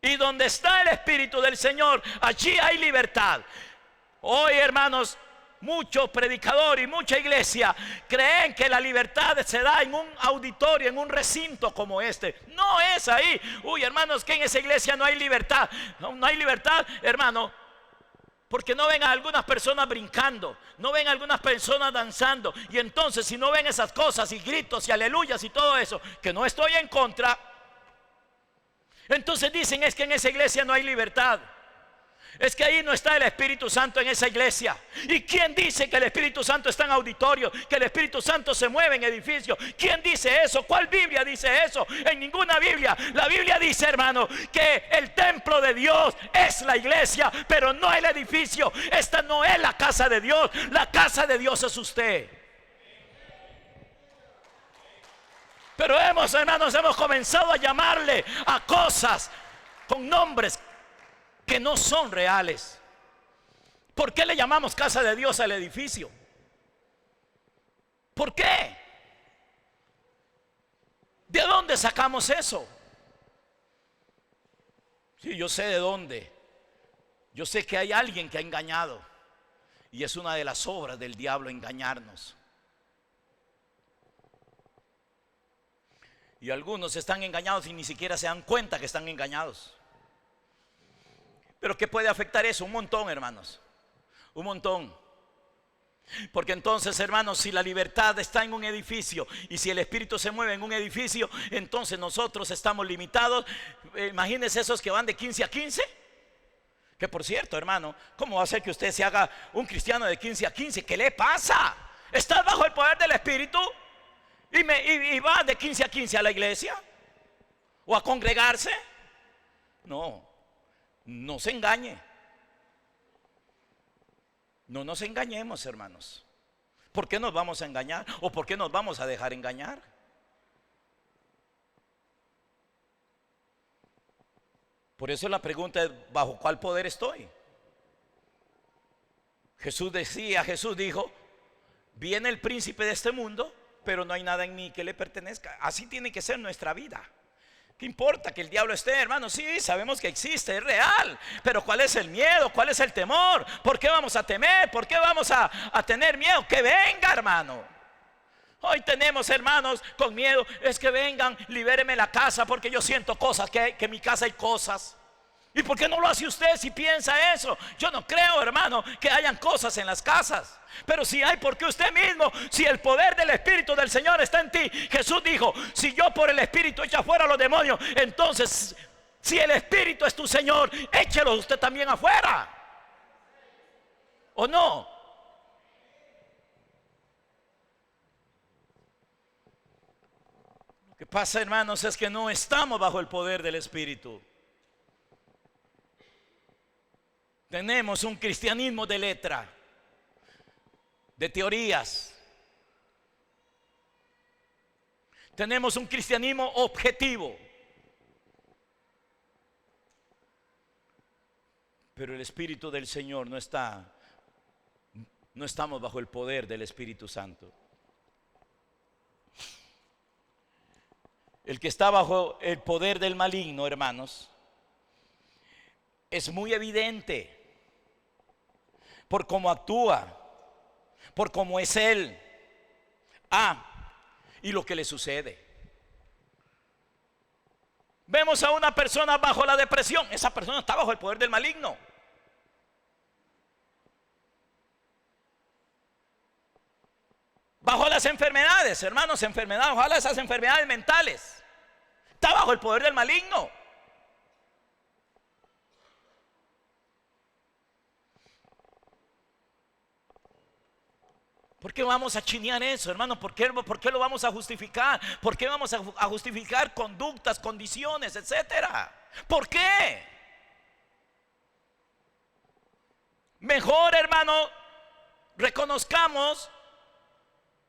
Y donde está el Espíritu del Señor, allí hay libertad. Hoy, hermanos, muchos predicadores y mucha iglesia creen que la libertad se da en un auditorio, en un recinto como este. No es ahí. Uy, hermanos, que en esa iglesia no hay libertad. No hay libertad, hermano, porque no ven a algunas personas brincando, no ven a algunas personas danzando. Y entonces, si no ven esas cosas y gritos y aleluyas y todo eso, que no estoy en contra, entonces dicen es que en esa iglesia no hay libertad. Es que ahí no está el Espíritu Santo en esa iglesia. ¿Y quién dice que el Espíritu Santo está en auditorio? Que el Espíritu Santo se mueve en edificio. ¿Quién dice eso? ¿Cuál Biblia dice eso? En ninguna Biblia. La Biblia dice, hermano, que el templo de Dios es la iglesia, pero no el edificio. Esta no es la casa de Dios. La casa de Dios es usted. Pero hermanos, hemos comenzado a llamarle a cosas con nombres que no son reales. ¿Por qué le llamamos casa de Dios al edificio? ¿Por qué? ¿De dónde sacamos eso? Sí, yo sé de dónde. Yo sé que hay alguien que ha engañado, y es una de las obras del diablo engañarnos. Y algunos están engañados y ni siquiera se dan cuenta que están engañados. Pero ¿qué puede afectar eso? Un montón, hermanos. Un montón. Porque entonces, hermanos, si la libertad está en un edificio y si el Espíritu se mueve en un edificio, entonces nosotros estamos limitados. Imagínense esos que van de 15 a 15. Que por cierto, hermano, ¿cómo va a ser que usted se haga un cristiano de 15 a 15? ¿Qué le pasa? ¿Estás bajo el poder del Espíritu? ¿Y va de 15 a 15 a la iglesia? ¿O a congregarse? No. No se engañe. No nos engañemos, hermanos. ¿Por qué nos vamos a engañar? ¿O por qué nos vamos a dejar engañar? Por eso la pregunta es: ¿bajo cuál poder estoy? Jesús dijo: viene el príncipe de este mundo, pero no hay nada en mí que le pertenezca. Así tiene que ser nuestra vida. ¿Qué importa que el diablo esté, hermano? Sí, sabemos que existe, es real. Pero ¿cuál es el miedo? ¿Cuál es el temor? ¿Por qué vamos a temer? ¿Por qué vamos a tener miedo? Que venga, hermano. Hoy tenemos hermanos con miedo. Es que vengan, libéreme la casa, porque yo siento cosas, que en mi casa hay cosas. ¿Y por qué no lo hace usted si piensa eso? Yo no creo, hermano, que hayan cosas en las casas. Pero si hay, porque usted mismo, si el poder del Espíritu del Señor está en ti. Jesús dijo: si yo por el Espíritu echo afuera a los demonios, entonces si el Espíritu es tu Señor, échelo usted también afuera. ¿O no? Lo que pasa, hermanos, es que no estamos bajo el poder del Espíritu. Tenemos un cristianismo de letra, de teorías. Tenemos un cristianismo objetivo. Pero el Espíritu del Señor no estamos bajo el poder del Espíritu Santo. El que está bajo el poder del maligno, hermanos, es muy evidente por cómo actúa, por cómo es él, y lo que le sucede. Vemos a una persona bajo la depresión. Esa persona está bajo el poder del maligno. Bajo las enfermedades, hermanos, ojalá esas enfermedades mentales, está bajo el poder del maligno. ¿Por qué vamos a chinear eso, hermano? ¿Por qué lo vamos a justificar? ¿Por qué vamos a justificar conductas, condiciones, etcétera? ¿Por qué? Mejor, hermano, reconozcamos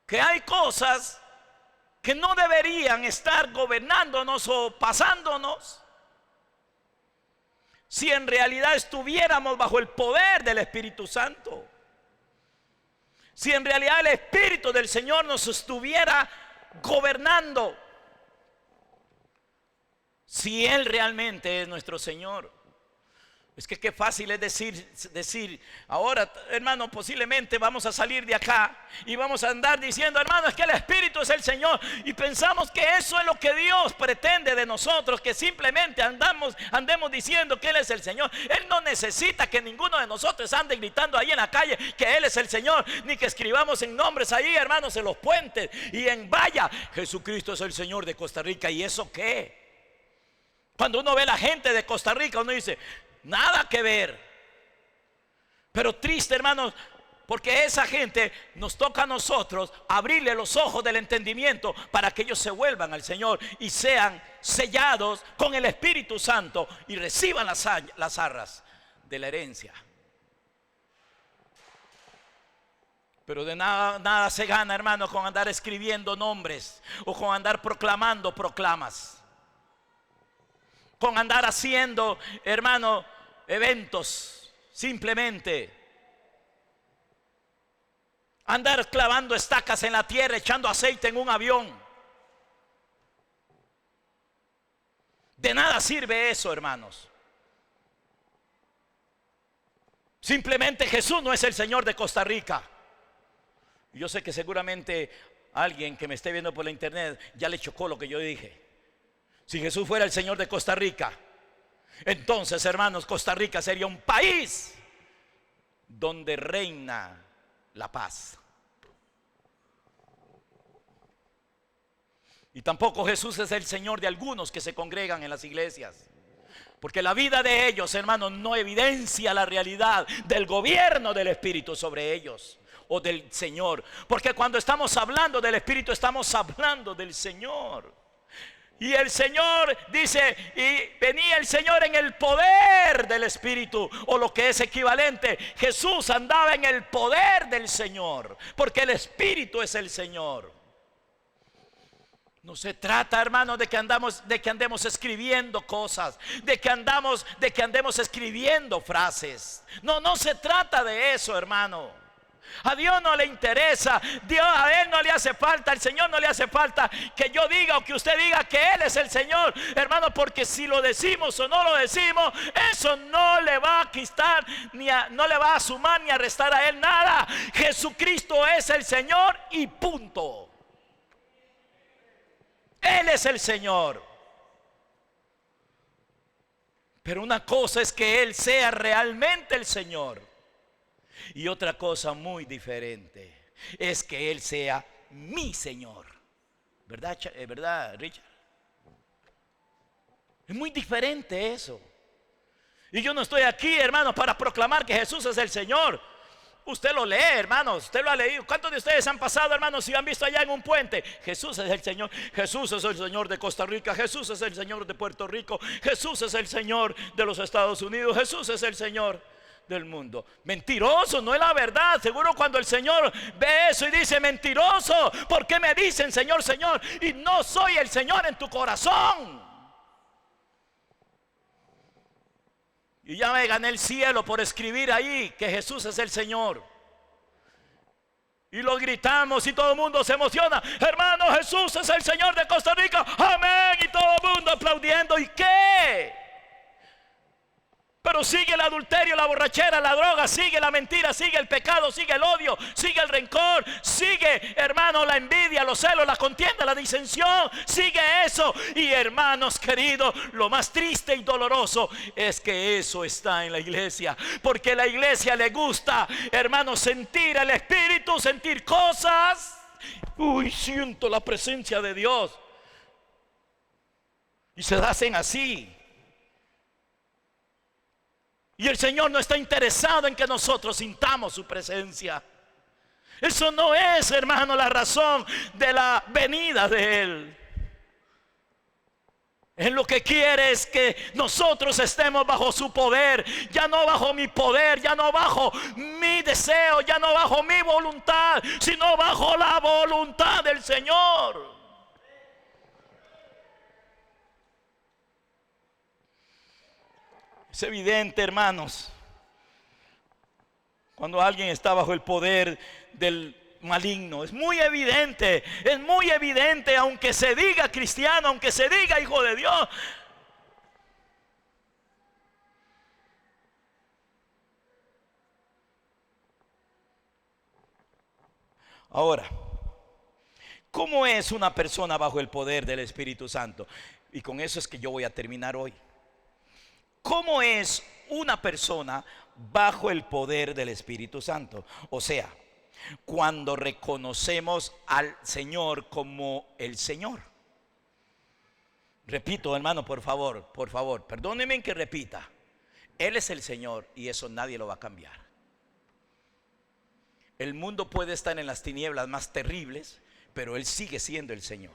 que hay cosas que no deberían estar gobernándonos o pasándonos si en realidad estuviéramos bajo el poder del Espíritu Santo. Si en realidad el Espíritu del Señor nos estuviera gobernando. Si Él realmente es nuestro Señor. Es que qué fácil es decir, ahora, hermano, posiblemente vamos a salir de acá y vamos a andar diciendo: hermano, es que el Espíritu es el Señor. Y pensamos que eso es lo que Dios pretende de nosotros, que simplemente andemos diciendo que Él es el Señor. Él no necesita que ninguno de nosotros ande gritando ahí en la calle que Él es el Señor, ni que escribamos en nombres ahí, hermanos, en los puentes y en valla: Jesucristo es el Señor de Costa Rica. ¿Y eso qué? Cuando uno ve a la gente de Costa Rica, uno dice: nada que ver. Pero triste, hermanos, porque esa gente nos toca a nosotros abrirle los ojos del entendimiento para que ellos se vuelvan al Señor y sean sellados con el Espíritu Santo y reciban las arras de la herencia. Pero de nada se gana, hermano, con andar escribiendo nombres o con andar proclamando proclamas, con andar haciendo, hermano, eventos, simplemente andar clavando estacas en la tierra, echando aceite en un avión. De nada sirve eso, hermanos. Simplemente Jesús no es el Señor de Costa Rica. Yo sé que seguramente alguien que me esté viendo por la internet ya le chocó lo que yo dije. Si Jesús fuera el Señor de Costa Rica, entonces, hermanos, Costa Rica sería un país donde reina la paz. Y tampoco Jesús es el Señor de algunos que se congregan en las iglesias, porque la vida de ellos, hermanos, no evidencia la realidad del gobierno del Espíritu sobre ellos o del Señor. Porque cuando estamos hablando del Espíritu, estamos hablando del Señor. Y el Señor dice, y venía el Señor en el poder del Espíritu, o lo que es equivalente, Jesús andaba en el poder del Señor, porque el Espíritu es el Señor. No se trata, hermano, de que andemos escribiendo cosas, de que andemos escribiendo frases. No se trata de eso, hermano. A Dios no le interesa, a Él no le hace falta, al Señor no le hace falta que yo diga o que usted diga que Él es el Señor, hermano, porque si lo decimos o no lo decimos, eso no le va a quitar, no le va a sumar ni a restar a Él nada. Jesucristo es el Señor y punto. Él es el Señor. Pero una cosa es que Él sea realmente el Señor, y otra cosa muy diferente es que Él sea mi Señor. ¿Verdad, Richard? Es muy diferente eso. Y yo no estoy aquí, hermanos, para proclamar que Jesús es el Señor. Usted lo lee, hermanos, usted lo ha leído. ¿Cuántos de ustedes han pasado, hermanos, y han visto allá en un puente? Jesús es el Señor. Jesús es el Señor de Costa Rica. Jesús es el Señor de Puerto Rico. Jesús es el Señor de los Estados Unidos. Jesús es el Señor del mundo. Mentiroso, no es la verdad. Seguro cuando el Señor ve eso y dice: mentiroso, ¿por qué me dicen Señor, Señor? Y no soy el Señor en tu corazón. Y ya me gané el cielo por escribir ahí que Jesús es el Señor. Y lo gritamos y todo el mundo se emociona. Hermano, Jesús es el Señor de Costa Rica. Amén. Y todo el mundo aplaudiendo. ¿Y qué? Pero sigue el adulterio, la borrachera, la droga, sigue la mentira, sigue el pecado, sigue el odio, sigue el rencor, sigue, hermano, la envidia, los celos, la contienda, la disensión, sigue eso. Y hermanos queridos, lo más triste y doloroso es que eso está en la iglesia, porque a la iglesia le gusta, hermanos, sentir el Espíritu, sentir cosas. Uy, siento la presencia de Dios. Y se hacen así. Y el Señor no está interesado en que nosotros sintamos su presencia. Eso no es, hermano, la razón de la venida de Él. Él lo que quiere es que nosotros estemos bajo su poder, ya no bajo mi poder, ya no bajo mi deseo, ya no bajo mi voluntad, sino bajo la voluntad del Señor. Es evidente, hermanos, cuando alguien está bajo el poder del maligno. Es muy evidente, aunque se diga cristiano, aunque se diga hijo de Dios. Ahora, ¿cómo es una persona bajo el poder del Espíritu Santo? Y con eso es que yo voy a terminar hoy. ¿Cómo es una persona bajo el poder del Espíritu Santo? O sea, cuando reconocemos al Señor como el Señor. Repito, hermano, por favor, perdónenme que repita. Él es el Señor y eso nadie lo va a cambiar. El mundo puede estar en las tinieblas más terribles, pero Él sigue siendo el Señor.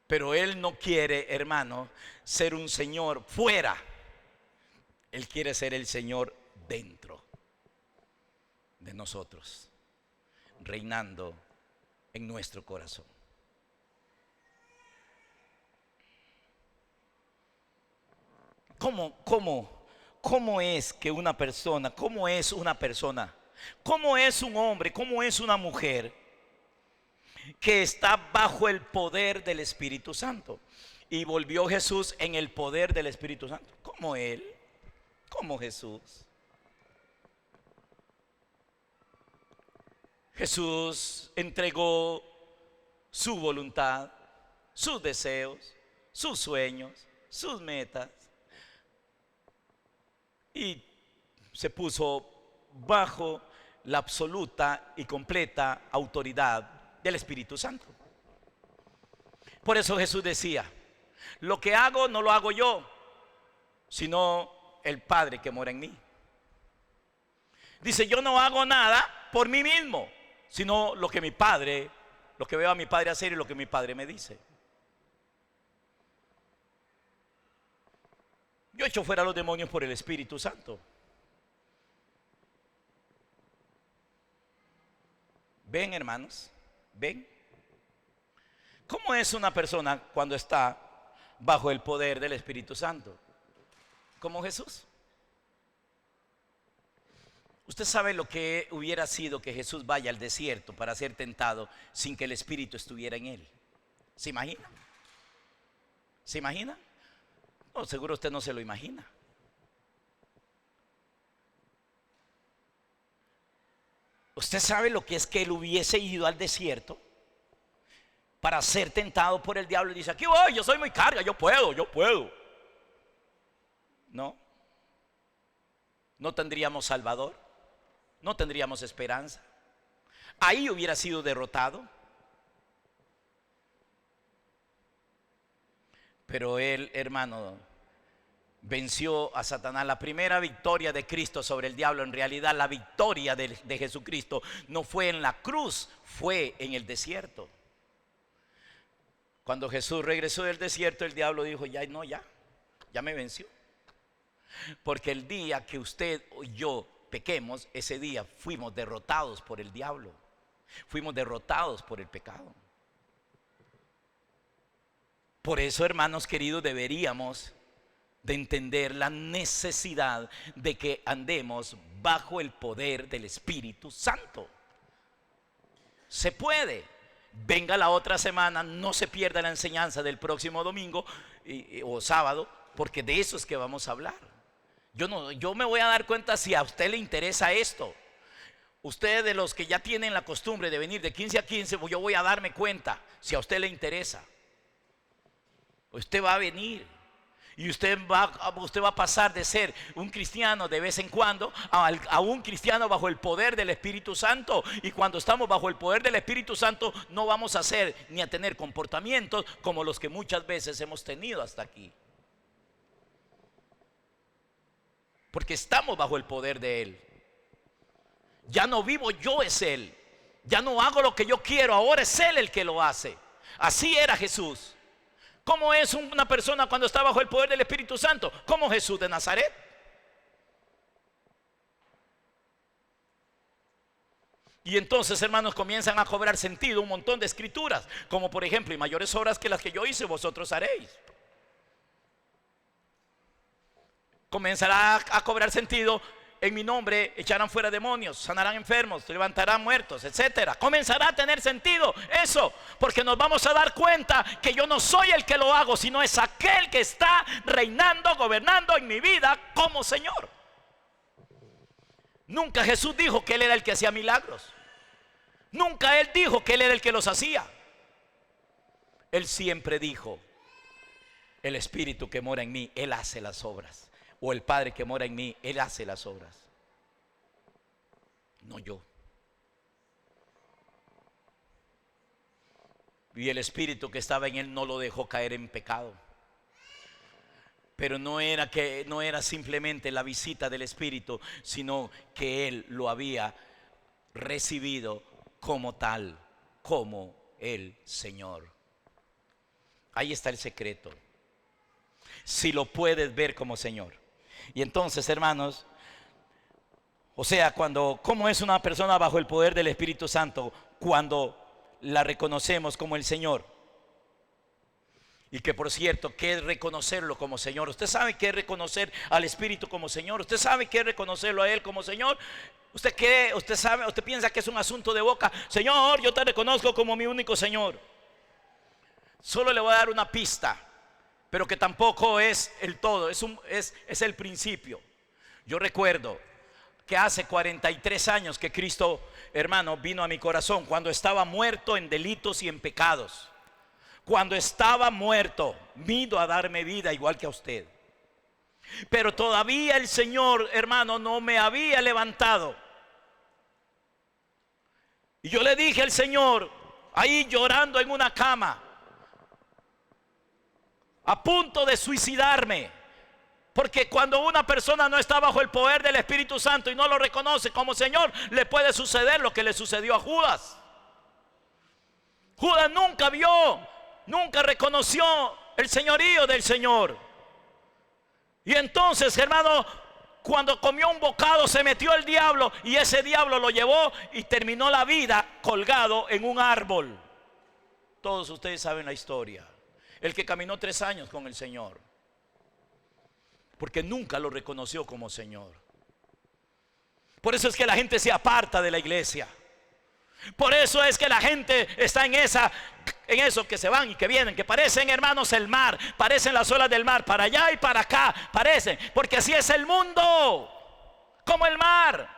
Pero Él no quiere, hermano, ser un Señor fuera. Él quiere ser el Señor dentro de nosotros, reinando en nuestro corazón. ¿Cómo es que una persona, cómo es una persona, cómo es un hombre, cómo es una mujer que está bajo el poder del Espíritu Santo? Y volvió Jesús en el poder del Espíritu Santo. ¿Cómo Él? ¿Cómo Jesús? Jesús entregó su voluntad, sus deseos, sus sueños, sus metas, y se puso bajo la absoluta y completa autoridad del Espíritu Santo. Por eso Jesús decía: lo que hago no lo hago yo, sino el Padre que mora en mí. Dice: yo no hago nada por mí mismo, sino lo que mi Padre, lo que veo a mi Padre hacer y lo que mi Padre me dice. Yo echo fuera a los demonios por el Espíritu Santo. ¿Ven, hermanos? ¿Ven? ¿Cómo es una persona cuando está bajo el poder del Espíritu Santo? Como Jesús. Usted sabe lo que hubiera sido que Jesús vaya al desierto para ser tentado sin que el Espíritu estuviera en él. ¿Se imagina? ¿Se imagina? No, seguro usted no se lo imagina. ¿Usted sabe lo que es que él hubiese ido al desierto para ser tentado por el diablo? Y dice: aquí voy, yo soy muy carga, yo puedo. No. No tendríamos Salvador, no tendríamos esperanza. Ahí hubiera sido derrotado. Pero él, hermano, venció a Satanás. La primera victoria de Cristo sobre el diablo, en realidad la victoria de Jesucristo no fue en la cruz, fue en el desierto. Cuando Jesús regresó del desierto, el diablo dijo: ya me venció. Porque el día que usted o yo pequemos, ese día fuimos derrotados por el diablo, fuimos derrotados por el pecado. Por eso, hermanos queridos, deberíamos de entender la necesidad de que andemos bajo el poder del Espíritu Santo. Se puede. Venga la otra semana, no se pierda la enseñanza del próximo domingo o sábado, porque de eso es que vamos a hablar. Yo me voy a dar cuenta si a usted le interesa esto. Usted, de los que ya tienen la costumbre de venir de 15 a 15, yo voy a darme cuenta si a usted le interesa. Usted va a venir y usted va a pasar de ser un cristiano de vez en cuando a un cristiano bajo el poder del Espíritu Santo. Y cuando estamos bajo el poder del Espíritu Santo, no vamos a hacer ni a tener comportamientos como los que muchas veces hemos tenido hasta aquí, porque estamos bajo el poder de Él. Ya no vivo yo, es Él. Ya no hago lo que yo quiero, ahora es Él el que lo hace. Así era Jesús. ¿Cómo es una persona cuando está bajo el poder del Espíritu Santo? Como Jesús de Nazaret. Y entonces, hermanos, comienzan a cobrar sentido un montón de escrituras, como por ejemplo: y mayores obras que las que yo hice, vosotros haréis. Comenzará a cobrar sentido: en mi nombre echarán fuera demonios, sanarán enfermos, levantarán muertos, etcétera. Comenzará a tener sentido eso, porque nos vamos a dar cuenta que yo no soy el que lo hago, sino es aquel que está reinando, gobernando en mi vida como Señor. Nunca Jesús dijo que Él era el que hacía milagros. Nunca Él dijo que Él era el que los hacía. Él siempre dijo: el Espíritu que mora en mí, Él hace las obras. O el Padre que mora en mí, Él hace las obras, no yo. Y el Espíritu que estaba en Él no lo dejó caer en pecado. Pero no era simplemente la visita del Espíritu, sino que él lo había recibido como tal, como el Señor. Ahí está el secreto. Si lo puedes ver como Señor. Y entonces, hermanos, o sea, ¿cómo es una persona bajo el poder del Espíritu Santo? Cuando la reconocemos como el Señor. Y que, por cierto, ¿qué es reconocerlo como Señor? ¿Usted sabe qué es reconocer al Espíritu como Señor? ¿Usted sabe qué es reconocerlo a Él como Señor? ¿Usted cree, usted sabe, usted piensa que es un asunto de boca? Señor, yo te reconozco como mi único Señor. Solo le voy a dar una pista, pero que tampoco es el todo, es el principio. Yo recuerdo que hace 43 años que Cristo, hermano, vino a mi corazón cuando estaba muerto en delitos y en pecados. Cuando estaba muerto, vino a darme vida igual que a usted. Pero todavía el Señor, hermano, no me había levantado. Y yo le dije al Señor, ahí llorando en una cama, a punto de suicidarme, porque cuando una persona no está bajo el poder del Espíritu Santo y no lo reconoce como Señor, le puede suceder lo que le sucedió a Judas. Judas nunca reconoció el señorío del Señor. Y entonces, hermano, cuando comió un bocado se metió el diablo, y ese diablo lo llevó y terminó la vida colgado en un árbol. Todos ustedes saben la historia. El que caminó 3 años con el Señor, porque nunca lo reconoció como Señor. Por eso es que la gente se aparta de la iglesia. Por eso es que la gente está en eso, que se van y que vienen, que parecen, hermanos, el mar, parecen las olas del mar, para allá y para acá, parecen, porque así es el mundo, como el mar,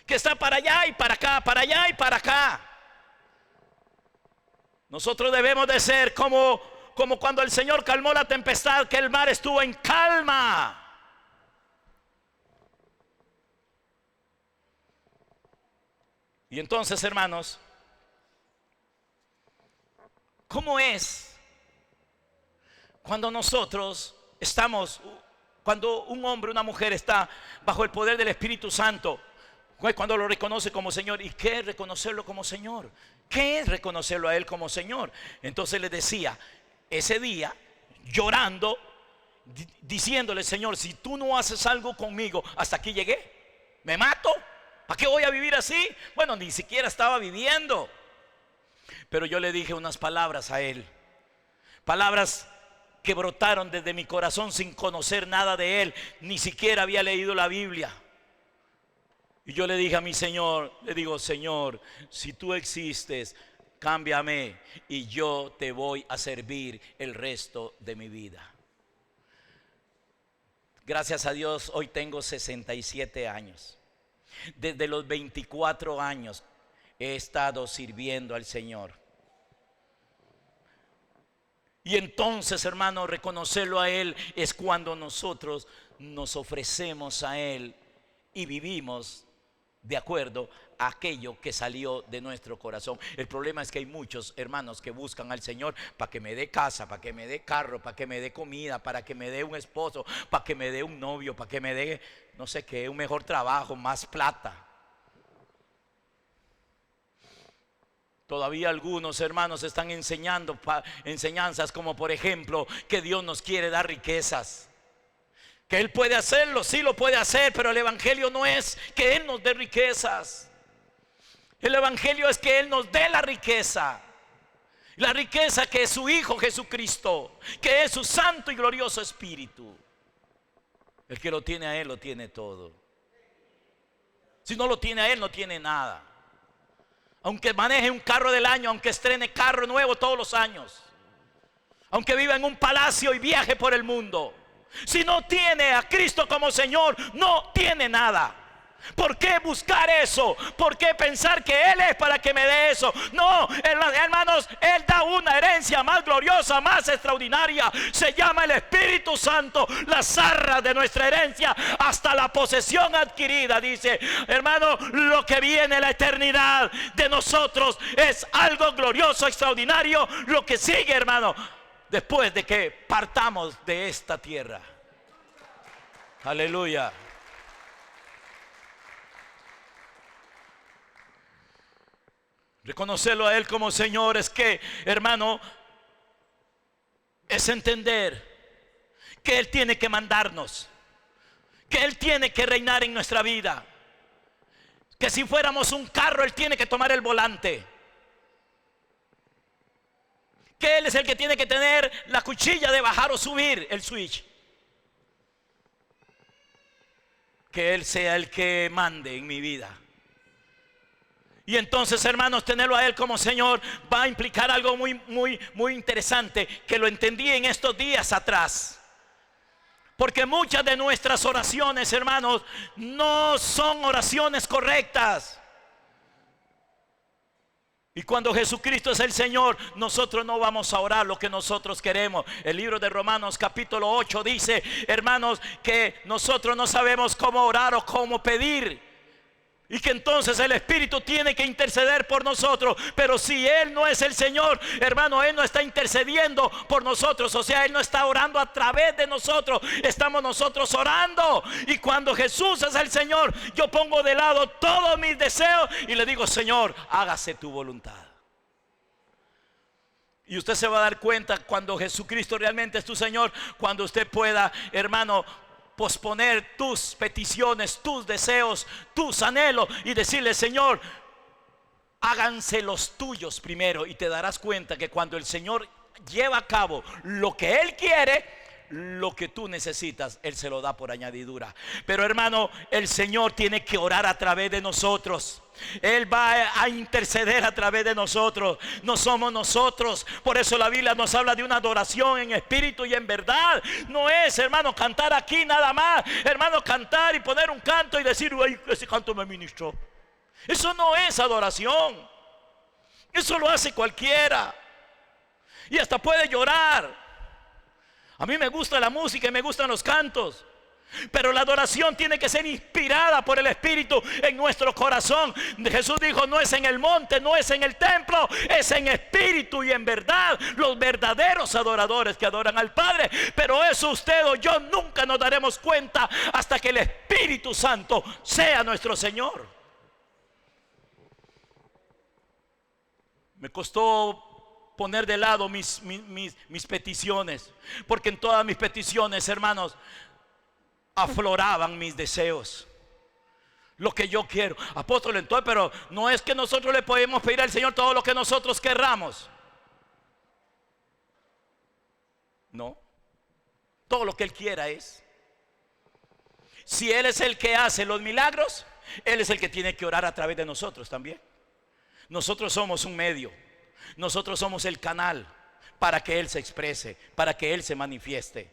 que está para allá y para acá, para allá y para acá. Nosotros debemos de ser como cuando el Señor calmó la tempestad, que el mar estuvo en calma. Y entonces, hermanos, ¿cómo es cuando nosotros estamos, cuando un hombre, una mujer está bajo el poder del Espíritu Santo? Cuando lo reconoce como Señor. ¿Y qué es reconocerlo como Señor? ¿Qué es reconocerlo a Él como Señor? Entonces le decía, ese día, llorando, diciéndole: Señor, si tú no haces algo conmigo, hasta aquí llegué, me mato. ¿Para qué voy a vivir así? Bueno, ni siquiera estaba viviendo. Pero yo le dije unas palabras a Él, palabras que brotaron desde mi corazón sin conocer nada de Él. Ni siquiera había leído la Biblia. Y yo le dije a mi Señor, le digo: Señor, si tú existes, cámbiame y yo te voy a servir el resto de mi vida. Gracias a Dios, hoy tengo 67 años. Desde los 24 años he estado sirviendo al Señor. Y entonces, hermano, reconocerlo a Él es cuando nosotros nos ofrecemos a Él y vivimos de acuerdo a aquello que salió de nuestro corazón. El problema es que hay muchos hermanos que buscan al Señor para que me dé casa, para que me dé carro, para que me dé comida, para que me dé un esposo, para que me dé un novio, para que me dé, no sé qué, un mejor trabajo, más plata. Todavía algunos hermanos están enseñando enseñanzas como, por ejemplo, que Dios nos quiere dar riquezas. Que Él puede hacerlo, sí lo puede hacer, pero el evangelio no es que Él nos dé riquezas. El evangelio es que Él nos dé la riqueza. La riqueza que es su Hijo Jesucristo, que es su santo y glorioso Espíritu. El que lo tiene a Él lo tiene todo. Si no lo tiene a Él, no tiene nada. Aunque maneje un carro del año, aunque estrene carro nuevo todos los años, aunque viva en un palacio y viaje por el mundo, si no tiene a Cristo como Señor, no tiene nada. ¿Por qué buscar eso? ¿Por qué pensar que Él es para que me dé eso? No, hermanos, Él da una herencia más gloriosa, más extraordinaria. Se llama el Espíritu Santo, las arras de nuestra herencia hasta la posesión adquirida. Dice, hermano, lo que viene, la eternidad de nosotros es algo glorioso, extraordinario. Lo que sigue, hermano, después de que partamos de esta tierra. Aleluya. Reconocerlo a Él como Señor es que, hermano, es entender que Él tiene que mandarnos, que Él tiene que reinar en nuestra vida, que si fuéramos un carro Él tiene que tomar el volante, que Él es el que tiene que tener la cuchilla de bajar o subir el switch, que Él sea el que mande en mi vida. Y entonces, hermanos, tenerlo a Él como Señor va a implicar algo muy interesante, que lo entendí en estos días atrás. Porque muchas de nuestras oraciones, hermanos, no son oraciones correctas. Y cuando Jesucristo es el Señor, nosotros no vamos a orar lo que nosotros queremos. El libro de Romanos capítulo 8 dice, hermanos, que nosotros no sabemos cómo orar o cómo pedir. Y que entonces el Espíritu tiene que interceder por nosotros. Pero si Él no es el Señor, hermano, Él no está intercediendo por nosotros. O sea, Él no está orando a través de nosotros. Estamos nosotros orando. Y cuando Jesús es el Señor, yo pongo de lado todos mis deseos y le digo, Señor, hágase tu voluntad. Y usted se va a dar cuenta cuando Jesucristo realmente es tu Señor, cuando usted pueda, hermano, posponer tus peticiones, tus deseos, tus anhelos y decirle, Señor, háganse los tuyos primero. Y te darás cuenta que cuando el Señor lleva a cabo lo que Él quiere, lo que tú necesitas, Él se lo da por añadidura. Pero hermano, el Señor tiene que orar a través de nosotros. Él va a interceder a través de nosotros. No somos nosotros. Por eso la Biblia nos habla de una adoración en espíritu y en verdad. No es, hermano, cantar aquí nada más. Hermano, cantar y poner un canto y decir, ay, ese canto me ministró. Eso no es adoración. Eso lo hace cualquiera. Y hasta puede llorar. A mí me gusta la música y me gustan los cantos, pero la adoración tiene que ser inspirada por el Espíritu en nuestro corazón. Jesús dijo, no es en el monte, no es en el templo, es en espíritu y en verdad. Los verdaderos adoradores que adoran al Padre. Pero eso usted o yo nunca nos daremos cuenta hasta que el Espíritu Santo sea nuestro Señor. Me costó poner de lado mis peticiones, porque en todas mis peticiones, hermanos, afloraban mis deseos, lo que yo quiero. Apóstol, entonces, pero no es que nosotros le podemos pedir al Señor todo lo que nosotros querramos. No, todo lo que Él quiera es. Si Él es el que hace los milagros, Él es el que tiene que orar a través de nosotros también. Nosotros somos un medio. Nosotros somos el canal para que Él se exprese, para que Él se manifieste.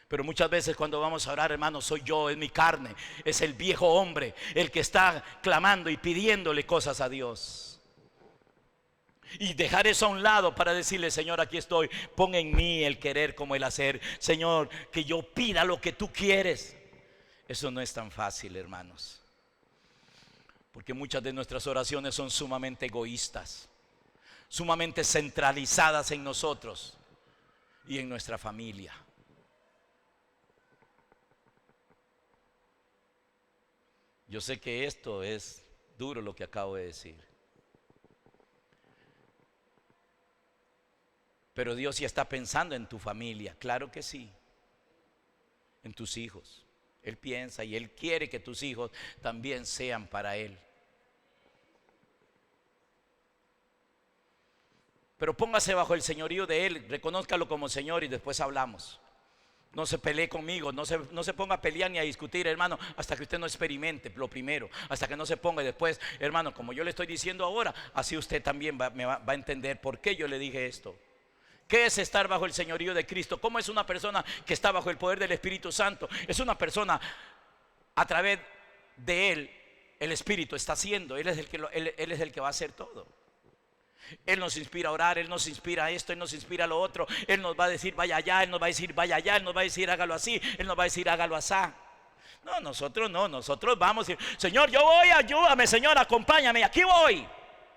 Pero muchas veces cuando vamos a orar, hermanos, soy yo, es mi carne, es el viejo hombre el que está clamando y pidiéndole cosas a Dios. Y dejar eso a un lado para decirle, Señor, aquí estoy, pon en mí el querer como el hacer. Señor, que yo pida lo que tú quieres. Eso no es tan fácil, hermanos, porque muchas de nuestras oraciones son sumamente egoístas, sumamente centralizadas en nosotros y en nuestra familia. Yo sé que esto es duro lo que acabo de decir, pero Dios sí está pensando en tu familia, claro que sí, en tus hijos. Él piensa y Él quiere que tus hijos también sean para Él. Pero póngase bajo el señorío de Él, reconózcalo como Señor y después hablamos. No se pelee conmigo, no se ponga a pelear ni a discutir, hermano, hasta que usted no experimente lo primero, hasta que no se ponga. Y después, hermano, como yo le estoy diciendo ahora, así usted también va a entender por qué yo le dije esto. ¿Qué es estar bajo el señorío de Cristo? ¿Cómo es una persona que está bajo el poder del Espíritu Santo? Es una persona a través de Él, el Espíritu está haciendo. Él es el que va a hacer todo. Él nos inspira a orar, Él nos inspira a esto, Él nos inspira a lo otro. Él nos va a decir vaya allá, Él nos va a decir vaya allá, Él nos va a decir hágalo así, Él nos va a decir hágalo así. No, nosotros vamos a decir, Señor, yo voy, ayúdame, Señor, acompáñame, aquí voy.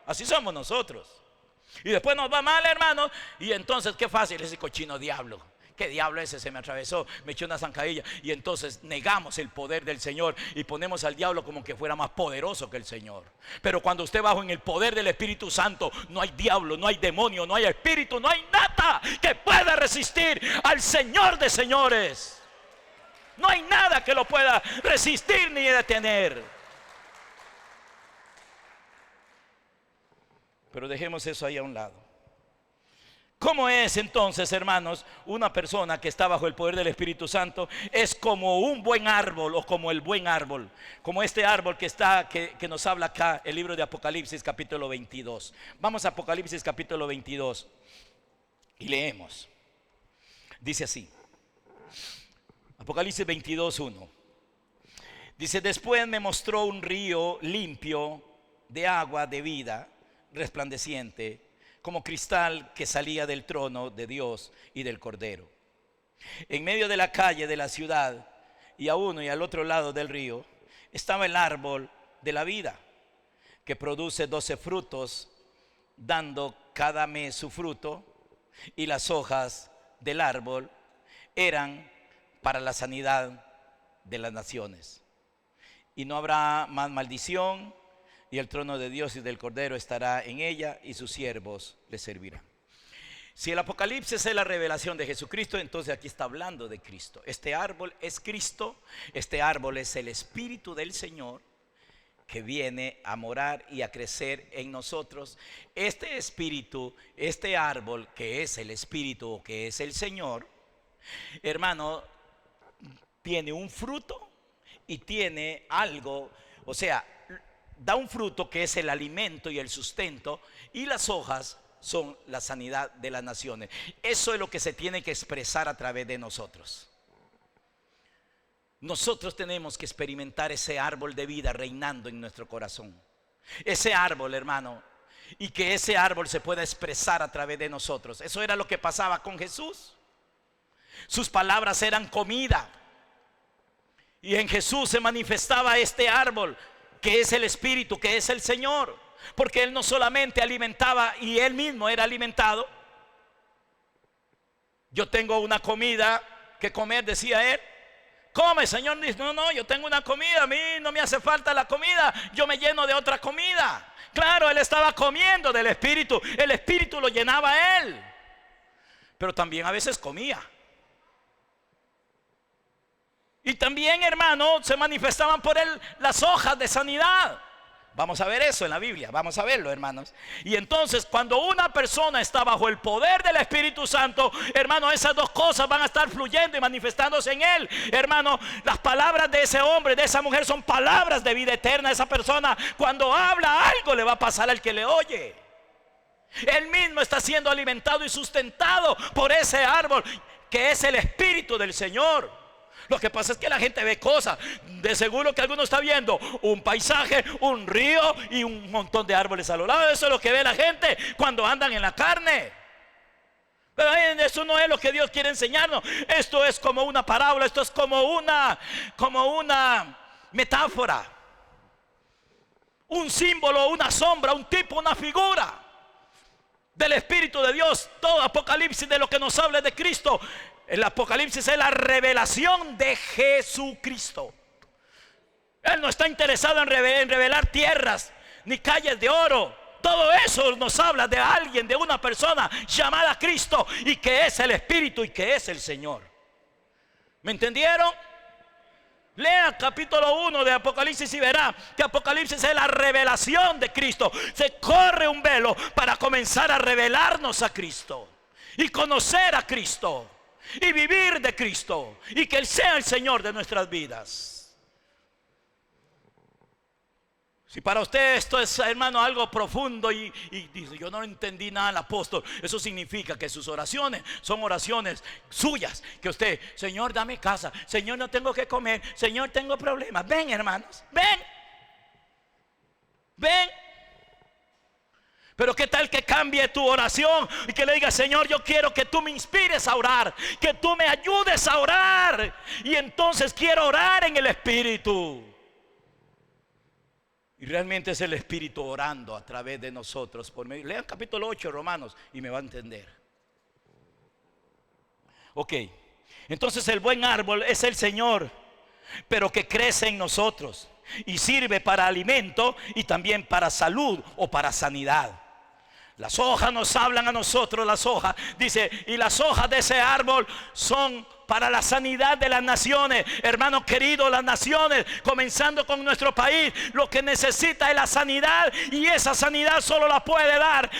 Así somos nosotros. Y después nos va mal, hermano. Y entonces qué fácil ese cochino diablo. ¿Qué diablo ese? Se me atravesó, me echó una zancadilla. Y entonces negamos el poder del Señor y ponemos al diablo como que fuera más poderoso que el Señor. Pero cuando usted bajo en el poder del Espíritu Santo, no hay diablo, no hay demonio, no hay espíritu, no hay nada que pueda resistir al Señor de señores. No hay nada que lo pueda resistir ni detener. Pero dejemos eso ahí a un lado. ¿Cómo es entonces, hermanos, una persona que está bajo el poder del Espíritu Santo? Es como un buen árbol, o como el buen árbol, como este árbol que nos habla acá el libro de Apocalipsis capítulo 22. Vamos a Apocalipsis capítulo 22 y leemos. Dice así, Apocalipsis 22:1. Dice: después me mostró un río limpio de agua de vida, resplandeciente como cristal, que salía del trono de Dios y del Cordero. En medio de la calle de la ciudad, y a uno y al otro lado del río, estaba el árbol de la vida, que produce 12 frutos, dando cada mes su fruto, y las hojas del árbol eran para la sanidad de las naciones. Y no habrá más maldición, y el trono de Dios y del Cordero estará en ella, y sus siervos le servirán. Si el Apocalipsis es la revelación de Jesucristo, entonces aquí está hablando de Cristo. Este árbol es Cristo, este árbol es el Espíritu del Señor, que viene a morar y a crecer en nosotros. Este Espíritu, este árbol que es el Espíritu, o que es el Señor, hermano, tiene un fruto y tiene algo, o sea, da un fruto que es el alimento y el sustento, y las hojas son la sanidad de las naciones. Eso es lo que se tiene que expresar a través de nosotros. Nosotros tenemos que experimentar ese árbol de vida reinando en nuestro corazón. Ese árbol, hermano, y que ese árbol se pueda expresar a través de nosotros. Eso era lo que pasaba con Jesús. Sus palabras eran comida, y en Jesús se manifestaba este árbol, que es el Espíritu, que es el Señor. Porque Él no solamente alimentaba, y Él mismo era alimentado. Yo tengo una comida que comer, decía Él. Come, Señor. Dice: no, yo tengo una comida, a mí no me hace falta la comida, yo me lleno de otra comida. Claro, Él estaba comiendo del Espíritu, el Espíritu lo llenaba a Él. Pero también a veces comía. Y también, hermano, se manifestaban por Él las hojas de sanidad. Vamos a ver eso en la Biblia, vamos a verlo, hermanos. Y entonces, cuando una persona está bajo el poder del Espíritu Santo, hermano, esas dos cosas van a estar fluyendo y manifestándose en él. Hermano, las palabras de ese hombre, de esa mujer, son palabras de vida eterna. Esa persona, cuando habla, algo le va a pasar al que le oye. Él mismo está siendo alimentado y sustentado por ese árbol, que es el Espíritu del Señor. Lo que pasa es que la gente ve cosas. De seguro que alguno está viendo un paisaje, un río y un montón de árboles a lo lado. Eso es lo que ve la gente cuando andan en la carne. Pero eso no es lo que Dios quiere enseñarnos. Esto es como una parábola. Esto es como una metáfora, un símbolo, una sombra, un tipo, una figura del Espíritu de Dios. Todo Apocalipsis de lo que nos habla de Cristo. El Apocalipsis es la revelación de Jesucristo. Él no está interesado en revelar tierras ni calles de oro. Todo eso nos habla de alguien, de una persona llamada Cristo, y que es el Espíritu y que es el Señor. ¿Me entendieron? Lea capítulo 1 de Apocalipsis y verá que Apocalipsis es la revelación de Cristo. Se corre un velo para comenzar a revelarnos a Cristo y conocer a Cristo y vivir de Cristo, y que Él sea el Señor de nuestras vidas. Si para usted esto es, hermano, algo profundo y dice: yo no entendí nada al apóstol, eso significa que sus oraciones son oraciones suyas. Que usted: Señor, dame casa, Señor, no tengo que comer, Señor, tengo problemas. Ven, hermanos, ven. Pero qué tal que cambie tu oración y que le digas: Señor, yo quiero que tú me inspires a orar, que tú me ayudes a orar, y entonces quiero orar en el Espíritu. Y realmente es el Espíritu orando a través de nosotros por medio. Lean capítulo 8 de Romanos y me va a entender. Ok, entonces el buen árbol es el Señor, pero que crece en nosotros y sirve para alimento y también para salud o para sanidad. Las hojas nos hablan a nosotros, las hojas, dice, y las hojas de ese árbol son para la sanidad de las naciones. Hermanos queridos, las naciones, comenzando con nuestro país, lo que necesita es la sanidad, y esa sanidad solo la puede dar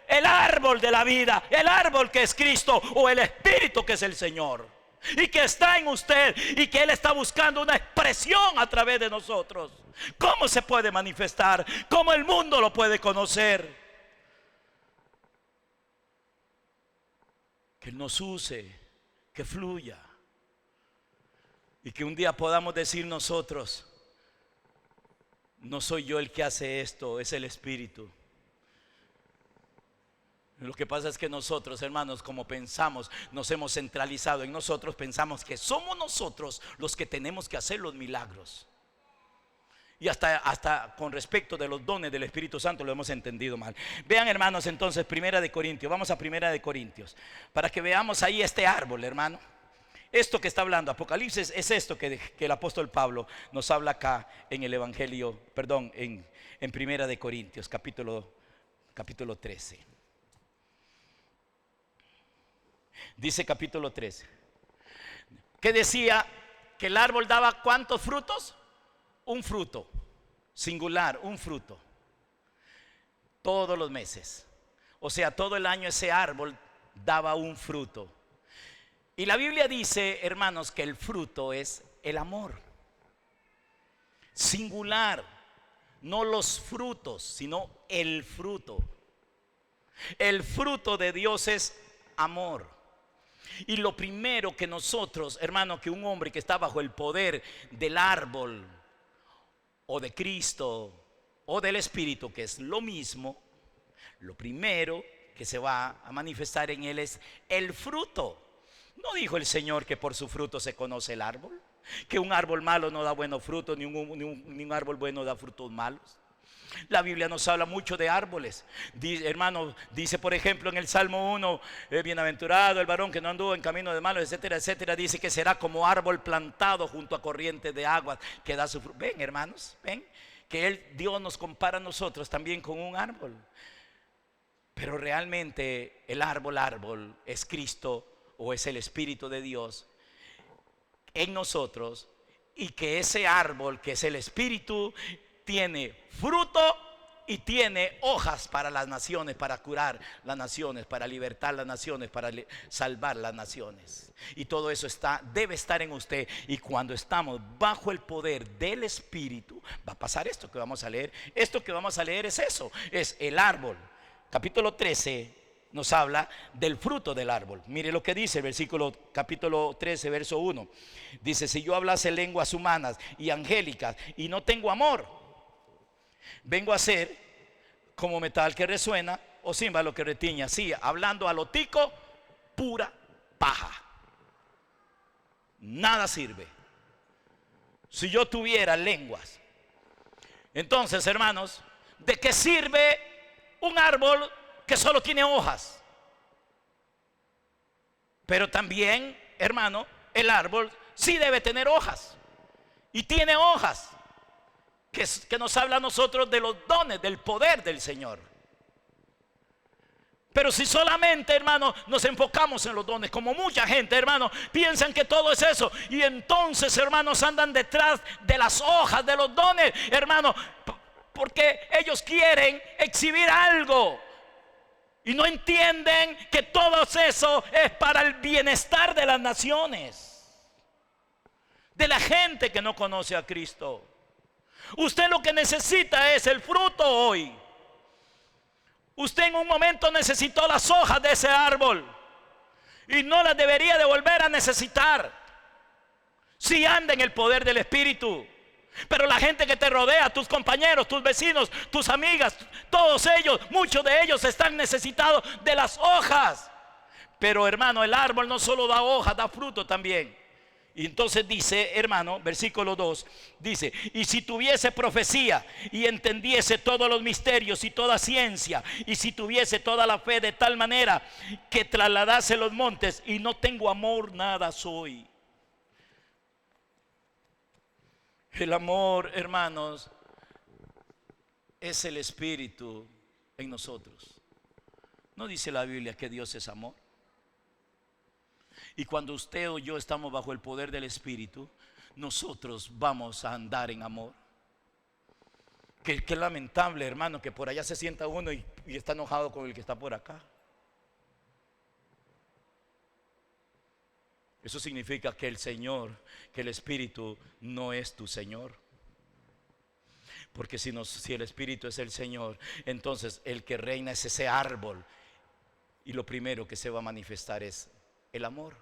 el árbol de la vida, el árbol que es Cristo, o el Espíritu que es el Señor, y que está en usted, y que Él está buscando una expresión a través de nosotros. ¿Cómo se puede manifestar? ¿Cómo el mundo lo puede conocer? Que Él nos use, que fluya, y que un día podamos decir nosotros: no soy yo el que hace esto, es el Espíritu. Lo que pasa es que nosotros, hermanos, como pensamos, nos hemos centralizado en nosotros, pensamos que somos nosotros los que tenemos que hacer los milagros. Y hasta con respecto de los dones del Espíritu Santo lo hemos entendido mal. Vean, hermanos, entonces Primera de Corintios. Vamos a Primera de Corintios para que veamos ahí este árbol, hermano. Esto que está hablando Apocalipsis es esto que el apóstol Pablo nos habla acá en el Evangelio, perdón, en Primera de Corintios, capítulo 13. Dice capítulo 13 que decía que el árbol daba ¿cuántos frutos? Un fruto, singular, un fruto, todos los meses. O sea, todo el año ese árbol daba un fruto. Y la Biblia dice, hermanos, que el fruto es el amor. Singular, no los frutos, sino el fruto. El fruto de Dios es amor. Y lo primero que nosotros, hermanos, que un hombre que está bajo el poder del árbol, o de Cristo, o del Espíritu, que es lo mismo, lo primero que se va a manifestar en él es el fruto. ¿No dijo el Señor que por su fruto se conoce el árbol? Que un árbol malo no da buenos frutos, ni un árbol bueno da frutos malos. La Biblia nos habla mucho de árboles. Hermano, dice por ejemplo en el Salmo 1, bienaventurado el varón que no anduvo en camino de malos, etcétera, etcétera. Dice que será como árbol plantado junto a corrientes de aguas, que da su fruto. Ven, hermanos, ven que Dios nos compara a nosotros también con un árbol. Pero realmente el árbol es Cristo, o es el Espíritu de Dios en nosotros, y que ese árbol que es el Espíritu tiene fruto y tiene hojas para las naciones, para curar las naciones, para libertar las naciones, para salvar las naciones. Y todo eso debe estar en usted. Y cuando estamos bajo el poder del Espíritu, va a pasar esto que vamos a leer. Esto que vamos a leer es eso, es el árbol. Capítulo 13 nos habla del fruto del árbol. Mire lo que dice el capítulo 13, verso 1. Dice: si yo hablase lenguas humanas y angélicas y no tengo amor, vengo a ser como metal que resuena o címbalo que retiña. Sí, hablando a lo tico, pura paja. Nada sirve. Si yo tuviera lenguas, entonces, hermanos, ¿de qué sirve un árbol que solo tiene hojas? Pero también, hermano, el árbol sí debe tener hojas. Y tiene hojas que nos habla a nosotros de los dones, del poder del Señor. Pero si solamente, hermano, nos enfocamos en los dones, como mucha gente, hermano, piensan que todo es eso, y entonces, hermanos, andan detrás de las hojas de los dones, hermano, porque ellos quieren exhibir algo y no entienden que todo eso es para el bienestar de las naciones, de la gente que no conoce a Cristo. Usted lo que necesita es el fruto hoy. Usted en un momento necesitó las hojas de ese árbol y no las debería de volver a necesitar si anda en el poder del Espíritu. Pero la gente que te rodea, tus compañeros, tus vecinos, tus amigas, todos ellos, muchos de ellos están necesitados de las hojas. Pero hermano, el árbol no solo da hojas, da fruto también. Y entonces dice, hermano, versículo 2, dice: y si tuviese profecía y entendiese todos los misterios y toda ciencia, y si tuviese toda la fe de tal manera que trasladase los montes, y no tengo amor, nada soy. El amor, hermanos, es el Espíritu en nosotros. ¿No dice la Biblia que Dios es amor? Y cuando usted o yo estamos bajo el poder del Espíritu, nosotros vamos a andar en amor. Qué lamentable, hermano, que por allá se sienta uno y está enojado con el que está por acá. Eso significa que el Señor, que el Espíritu no es tu Señor. Porque si el Espíritu es el Señor, entonces el que reina es ese árbol. Y lo primero que se va a manifestar es el amor.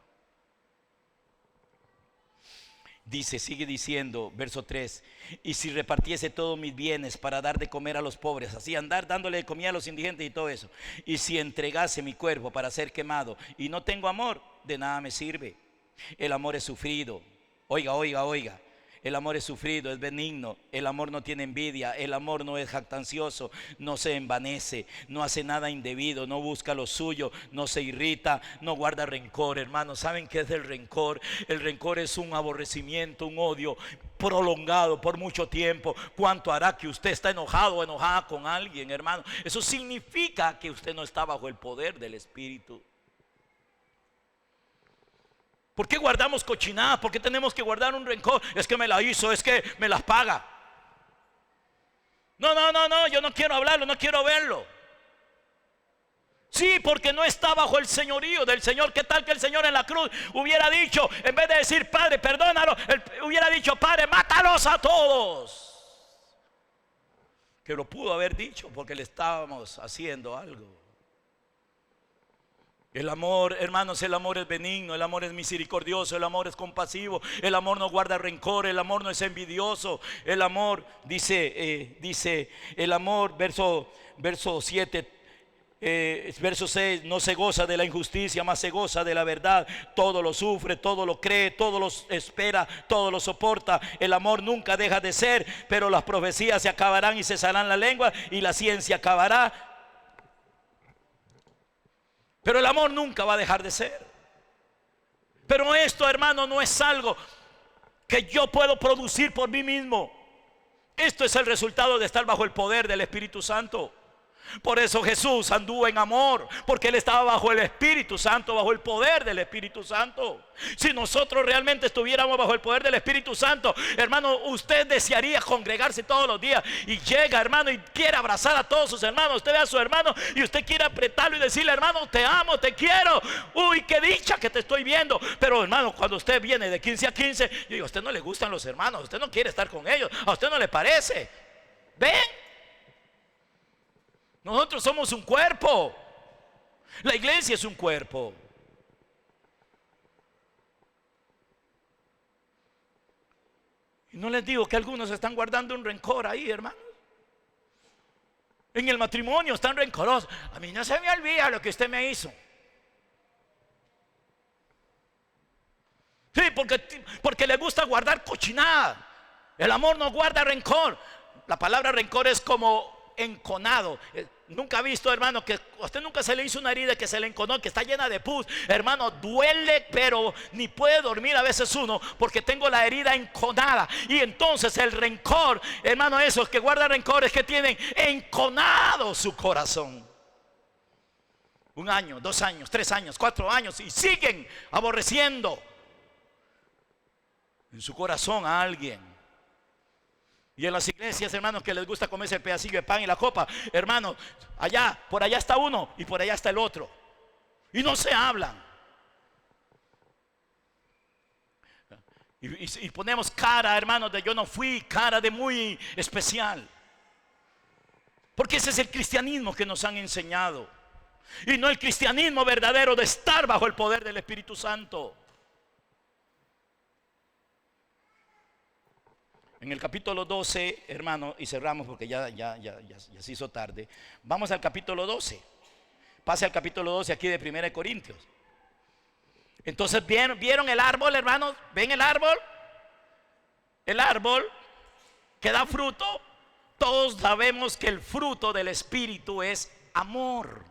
Dice, sigue diciendo, verso 3: y si repartiese todos mis bienes para dar de comer a los pobres, así andar dándole de comida a los indigentes y todo eso, y si entregase mi cuerpo para ser quemado y no tengo amor, de nada me sirve. El amor es sufrido. Oiga, oiga, oiga. El amor es sufrido, es benigno. El amor no tiene envidia. El amor no es jactancioso, no se envanece, no hace nada indebido, no busca lo suyo, no se irrita, no guarda rencor. Hermanos, ¿saben qué es el rencor? El rencor es un aborrecimiento, un odio prolongado por mucho tiempo. ¿Cuánto hará que usted está enojado o enojada con alguien, hermano? Eso significa que usted no está bajo el poder del Espíritu. ¿Por qué guardamos cochinadas? ¿Por qué tenemos que guardar un rencor? Es que me la hizo, es que me las paga. No, yo no quiero hablarlo, no quiero verlo. Sí, porque no está bajo el señorío del Señor. ¿Qué tal que el Señor en la cruz hubiera dicho, en vez de decir Padre, perdónalo, hubiera dicho Padre, mátalos a todos? Que lo pudo haber dicho porque le estábamos haciendo algo. El amor, hermanos, el amor es benigno, el amor es misericordioso, el amor es compasivo, el amor no guarda rencor, el amor no es envidioso. El amor, dice el amor, verso 7, verso 6, no se goza de la injusticia, mas se goza de la verdad. Todo lo sufre, todo lo cree, todo lo espera, todo lo soporta. El amor nunca deja de ser, pero las profecías se acabarán y cesarán la lengua y la ciencia acabará. Pero el amor nunca va a dejar de ser. Pero esto, hermano, no es algo que yo puedo producir por mí mismo. Esto es el resultado de estar bajo el poder del Espíritu Santo. Por eso Jesús anduvo en amor, porque Él estaba bajo el Espíritu Santo, bajo el poder del Espíritu Santo. Si nosotros realmente estuviéramos bajo el poder del Espíritu Santo, hermano, usted desearía congregarse todos los días. Y llega, hermano, y quiere abrazar a todos sus hermanos. Usted ve a su hermano y usted quiere apretarlo y decirle, hermano, te amo, te quiero. Uy, qué dicha que te estoy viendo. Pero, hermano, cuando usted viene de 15 a 15, yo digo, a usted no le gustan los hermanos, usted no quiere estar con ellos, a usted no le parece. ¿Ven? Nosotros somos un cuerpo. La iglesia es un cuerpo. Y no les digo que algunos están guardando un rencor ahí, hermano. En el matrimonio están rencorosos. A mí no se me olvida lo que usted me hizo. Sí, porque le gusta guardar cochinada. El amor no guarda rencor. La palabra rencor es como enconado. Nunca ha visto, hermano, que a usted nunca se le hizo una herida que se le enconó, que está llena de pus. Hermano, duele, pero ni puede dormir a veces uno porque tengo la herida enconada. Y entonces el rencor, hermano, esos que guardan rencores que tienen enconado su corazón. 1 año, 2 años, 3 años, 4 años y siguen aborreciendo en su corazón a alguien. Y en las iglesias, hermanos, que les gusta comerse el pedacillo de pan y la copa, hermanos, allá, por allá está uno y por allá está el otro. Y no se hablan. Y ponemos cara, hermanos, de yo no fui, cara de muy especial. Porque ese es el cristianismo que nos han enseñado. Y no el cristianismo verdadero de estar bajo el poder del Espíritu Santo. En el capítulo 12, hermano, y cerramos porque ya se hizo tarde. Vamos al capítulo 12. Pase al capítulo 12 aquí de 1 Corintios. Entonces, ¿vieron el árbol, hermanos? ¿Ven el árbol? El árbol que da fruto. Todos sabemos que el fruto del Espíritu es amor.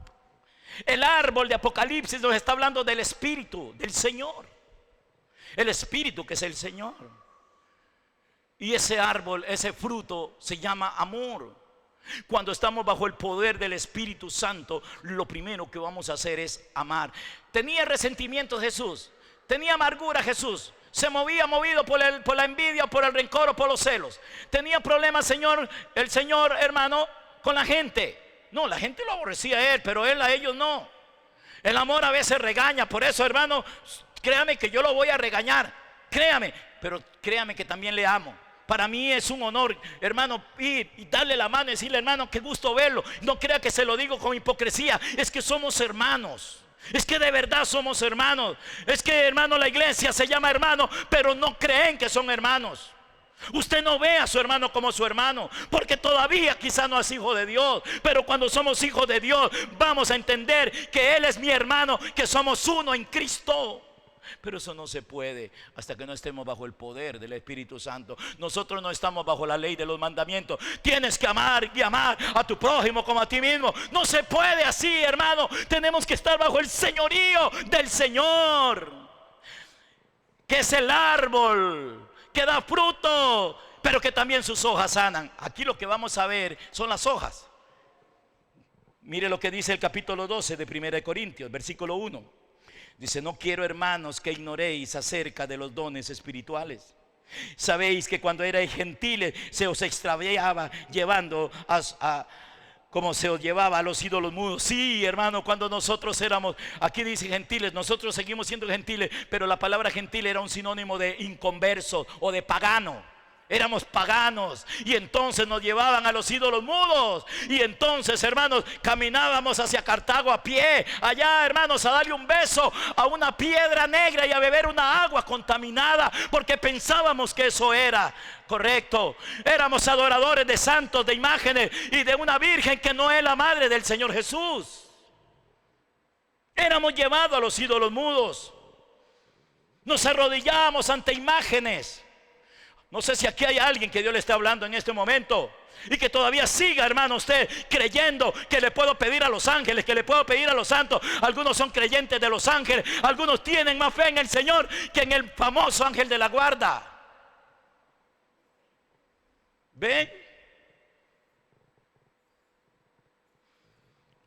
El árbol de Apocalipsis nos está hablando del Espíritu, del Señor. El Espíritu que es el Señor. Y ese árbol, ese fruto se llama amor. Cuando estamos bajo el poder del Espíritu Santo, lo primero que vamos a hacer es amar. Tenía resentimiento Jesús, tenía amargura Jesús, se movía movido por la envidia, por el rencor o por los celos. Tenía problemas, el Señor, hermano, con la gente. No, la gente lo aborrecía a él, pero él a ellos no. El amor a veces regaña. Por eso, hermano, créame que yo lo voy a regañar, créame, pero créame que también le amo. Para mí es un honor, hermano, ir y darle la mano y decirle: hermano, qué gusto verlo. No crea que se lo digo con hipocresía, es que somos hermanos. Es que de verdad somos hermanos. Es que, hermano, la iglesia se llama hermano, pero no creen que son hermanos. Usted no ve a su hermano como su hermano, porque todavía quizá no es hijo de Dios. Pero cuando somos hijos de Dios, vamos a entender que Él es mi hermano, que somos uno en Cristo. Pero eso no se puede hasta que no estemos bajo el poder del Espíritu Santo. Nosotros no estamos bajo la ley de los mandamientos. Tienes que amar y amar a tu prójimo como a ti mismo. No se puede así, hermano. Tenemos que estar bajo el señorío del Señor, que es el árbol que da fruto, pero que también sus hojas sanan. Aquí lo que vamos a ver son las hojas. Mire lo que dice el capítulo 12 de 1 Corintios, versículo 1. Dice: no quiero, hermanos, que ignoréis acerca de los dones espirituales. Sabéis que cuando erais gentiles se os extraviaba llevando como se os llevaba a los ídolos mudos. Sí, hermano, cuando nosotros éramos, aquí dice gentiles, nosotros seguimos siendo gentiles, pero la palabra gentil era un sinónimo de inconverso o de pagano. Éramos paganos y entonces nos llevaban a los ídolos mudos. Y entonces, hermanos, caminábamos hacia Cartago a pie, allá, hermanos, a darle un beso a una piedra negra y a beber una agua contaminada, porque pensábamos que eso era correcto. Éramos adoradores de santos, de imágenes y de una virgen que no es la madre del Señor Jesús. Éramos llevados a los ídolos mudos. Nos arrodillábamos ante imágenes. No sé si aquí hay alguien que Dios le está hablando en este momento y que todavía siga, hermano, usted creyendo que le puedo pedir a los ángeles, que le puedo pedir a los santos. Algunos son creyentes de los ángeles, algunos tienen más fe en el Señor que en el famoso ángel de la guarda. ¿Ven?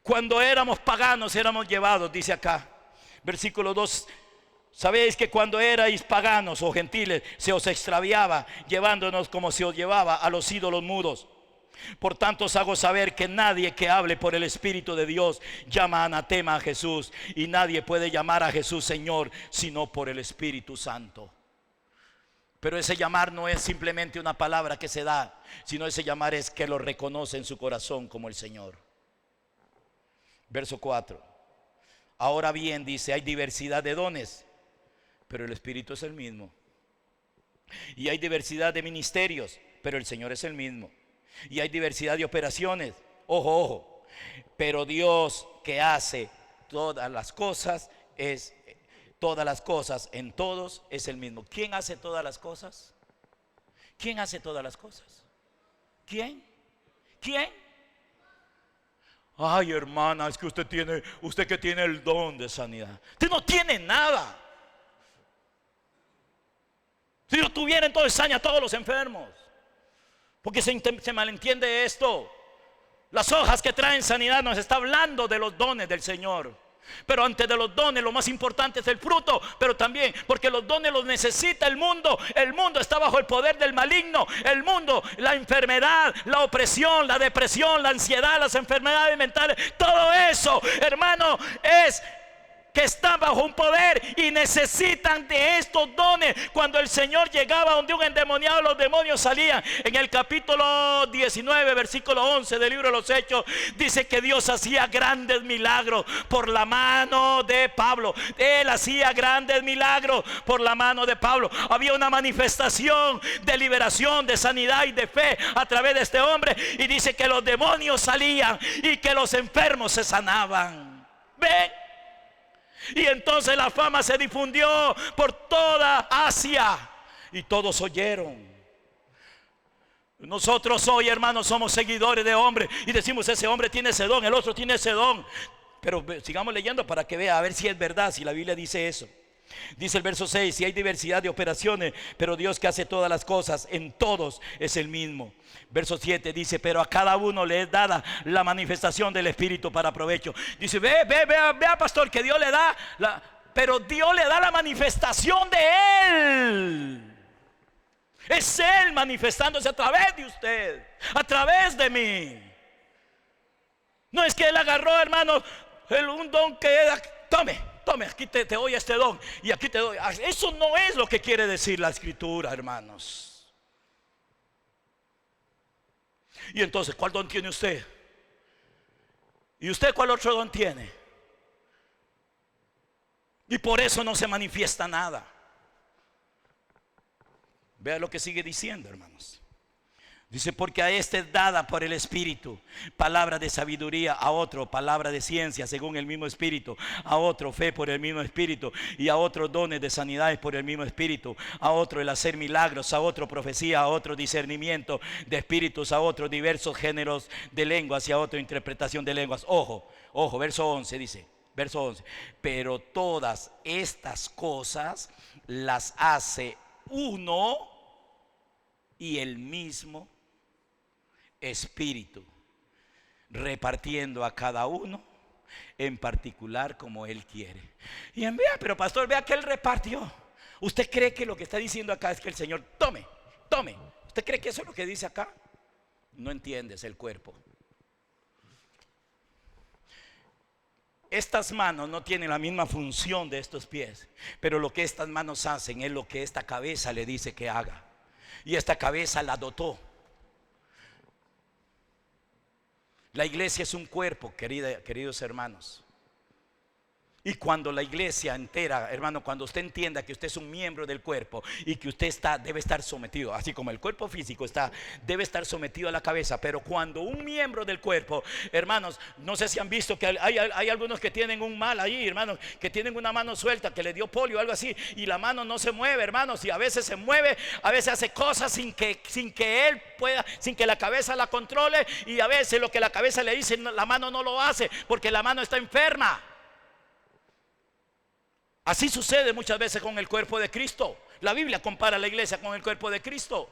Cuando éramos paganos éramos llevados, dice acá, versículo 2. Sabéis que cuando erais paganos o gentiles se os extraviaba llevándonos como se os llevaba a los ídolos mudos. Por tanto os hago saber que nadie que hable por el Espíritu de Dios llama anatema a Jesús, y nadie puede llamar a Jesús Señor sino por el Espíritu Santo. Pero ese llamar no es simplemente una palabra que se da, sino ese llamar es que lo reconoce en su corazón como el Señor. Verso 4. Ahora bien, dice, hay diversidad de dones, pero el Espíritu es el mismo. Y hay diversidad de ministerios, pero el Señor es el mismo. Y hay diversidad de operaciones, ojo, ojo, pero Dios que hace todas las cosas en todos es el mismo. ¿Quién hace todas las cosas? ¿Quién hace todas las cosas? ¿Quién? ¿Quién? Ay, hermana, es que usted que tiene el don de sanidad. Usted no tiene nada. Si lo tuviera, entonces sana a todos los enfermos. Porque se malentiende esto. Las hojas que traen sanidad nos está hablando de los dones del Señor. Pero antes de los dones, lo más importante es el fruto. Pero también, porque los dones los necesita el mundo. El mundo está bajo el poder del maligno. El mundo, la enfermedad, la opresión, la depresión, la ansiedad, las enfermedades mentales, todo eso, hermano, es que están bajo un poder y necesitan de estos dones. Cuando el Señor llegaba donde un endemoniado, los demonios salían. En el capítulo 19, versículo 11 del libro de los Hechos, dice que Dios hacía grandes milagros por la mano de Pablo. Él hacía grandes milagros por la mano de Pablo. Había una manifestación de liberación, de sanidad y de fe a través de este hombre. Y dice que los demonios salían y que los enfermos se sanaban. ¿Ven? Y entonces la fama se difundió por toda Asia y todos oyeron. Nosotros hoy, hermanos, somos seguidores de hombres y decimos: ese hombre tiene ese don, el otro tiene ese don. Pero sigamos leyendo para que vea, a ver si es verdad, si la Biblia dice eso. Dice el verso 6: si hay diversidad de operaciones, pero Dios que hace todas las cosas en todos es el mismo. Verso 7 dice: pero a cada uno le es dada la manifestación del Espíritu para provecho. Dice: vea pastor, que Dios le da pero Dios le da la manifestación de Él. Es Él manifestándose a través de usted, a través de mí. No es que Él agarró, hermano, un don que era: tome, aquí te doy este don y aquí te doy. Eso no es lo que quiere decir la Escritura, hermanos. Y entonces, ¿cuál don tiene usted? ¿Y usted cuál otro don tiene? Y por eso no se manifiesta nada. Vea lo que sigue diciendo, hermanos. Dice: porque a este es dada por el Espíritu palabra de sabiduría, a otro palabra de ciencia según el mismo Espíritu, a otro fe por el mismo Espíritu, y a otros dones de sanidades por el mismo Espíritu, a otro el hacer milagros, a otro profecía, a otro discernimiento de espíritus, a otro diversos géneros de lenguas y a otro interpretación de lenguas. Ojo, verso 11 dice, verso 11: pero todas estas cosas las hace uno y el mismo Espíritu, repartiendo a cada uno en particular como Él quiere. Y vea, pero pastor, vea que Él repartió. ¿Usted cree que lo que está diciendo acá es que el Señor tome? ¿Usted cree que eso es lo que dice acá? No entiendes el cuerpo. Estas manos no tienen la misma función de estos pies, pero lo que estas manos hacen es lo que esta cabeza le dice que haga. Y esta cabeza la dotó. La iglesia es un cuerpo, queridos hermanos. Y cuando la iglesia entera, hermano, cuando usted entienda que usted es un miembro del cuerpo y que usted debe estar sometido, así como el cuerpo físico debe estar sometido a la cabeza. Pero cuando un miembro del cuerpo, hermanos, no sé si han visto que hay algunos que tienen un mal ahí, hermanos, que tienen una mano suelta, que le dio polio o algo así, y la mano no se mueve, hermanos, y a veces se mueve, a veces hace cosas sin que él pueda, sin que la cabeza la controle, y a veces lo que la cabeza le dice, la mano no lo hace, porque la mano está enferma. Así sucede muchas veces con el cuerpo de Cristo. La Biblia compara a la iglesia con el cuerpo de Cristo.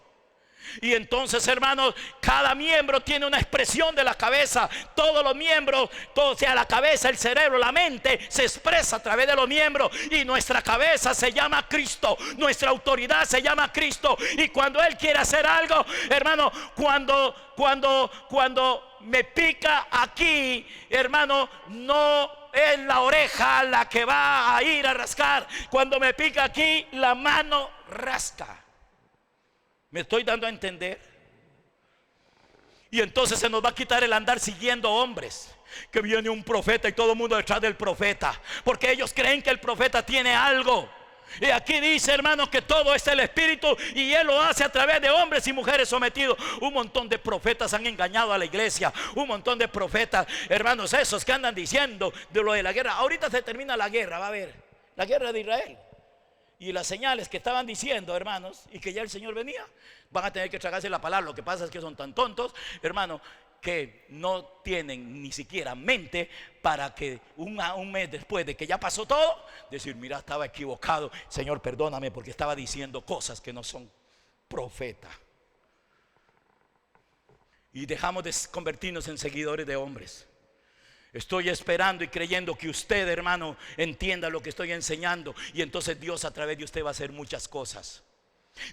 Y entonces, hermanos, cada miembro tiene una expresión de la cabeza. Todos los miembros, todo sea la cabeza, el cerebro, la mente, se expresa a través de los miembros. Y nuestra cabeza se llama Cristo, nuestra autoridad se llama Cristo. Y cuando Él quiere hacer algo, hermano, cuando me pica aquí, hermano, no es la oreja la que va a ir a rascar. Cuando me pica aquí, la mano rasca. ¿Me estoy dando a entender? Y entonces se nos va a quitar el andar siguiendo hombres, que viene un profeta y todo el mundo detrás del profeta, porque ellos creen que el profeta tiene algo. Y aquí dice, hermanos, que todo es el Espíritu, y Él lo hace a través de hombres y mujeres sometidos. Un montón de profetas han engañado a la iglesia. Un montón de profetas, hermanos, esos que andan diciendo de lo de la guerra. Ahorita se termina la guerra, va a haber la guerra de Israel. Y las señales que estaban diciendo, hermanos, y que ya el Señor venía, van a tener que tragarse la palabra. Lo que pasa es que son tan tontos, hermanos, que no tienen ni siquiera mente para que un mes después de que ya pasó todo, decir: mira, estaba equivocado, Señor, perdóname porque estaba diciendo cosas que no son. Profeta. Y dejamos de convertirnos en seguidores de hombres. Estoy esperando y creyendo que usted, hermano, entienda lo que estoy enseñando, y entonces Dios a través de usted va a hacer muchas cosas.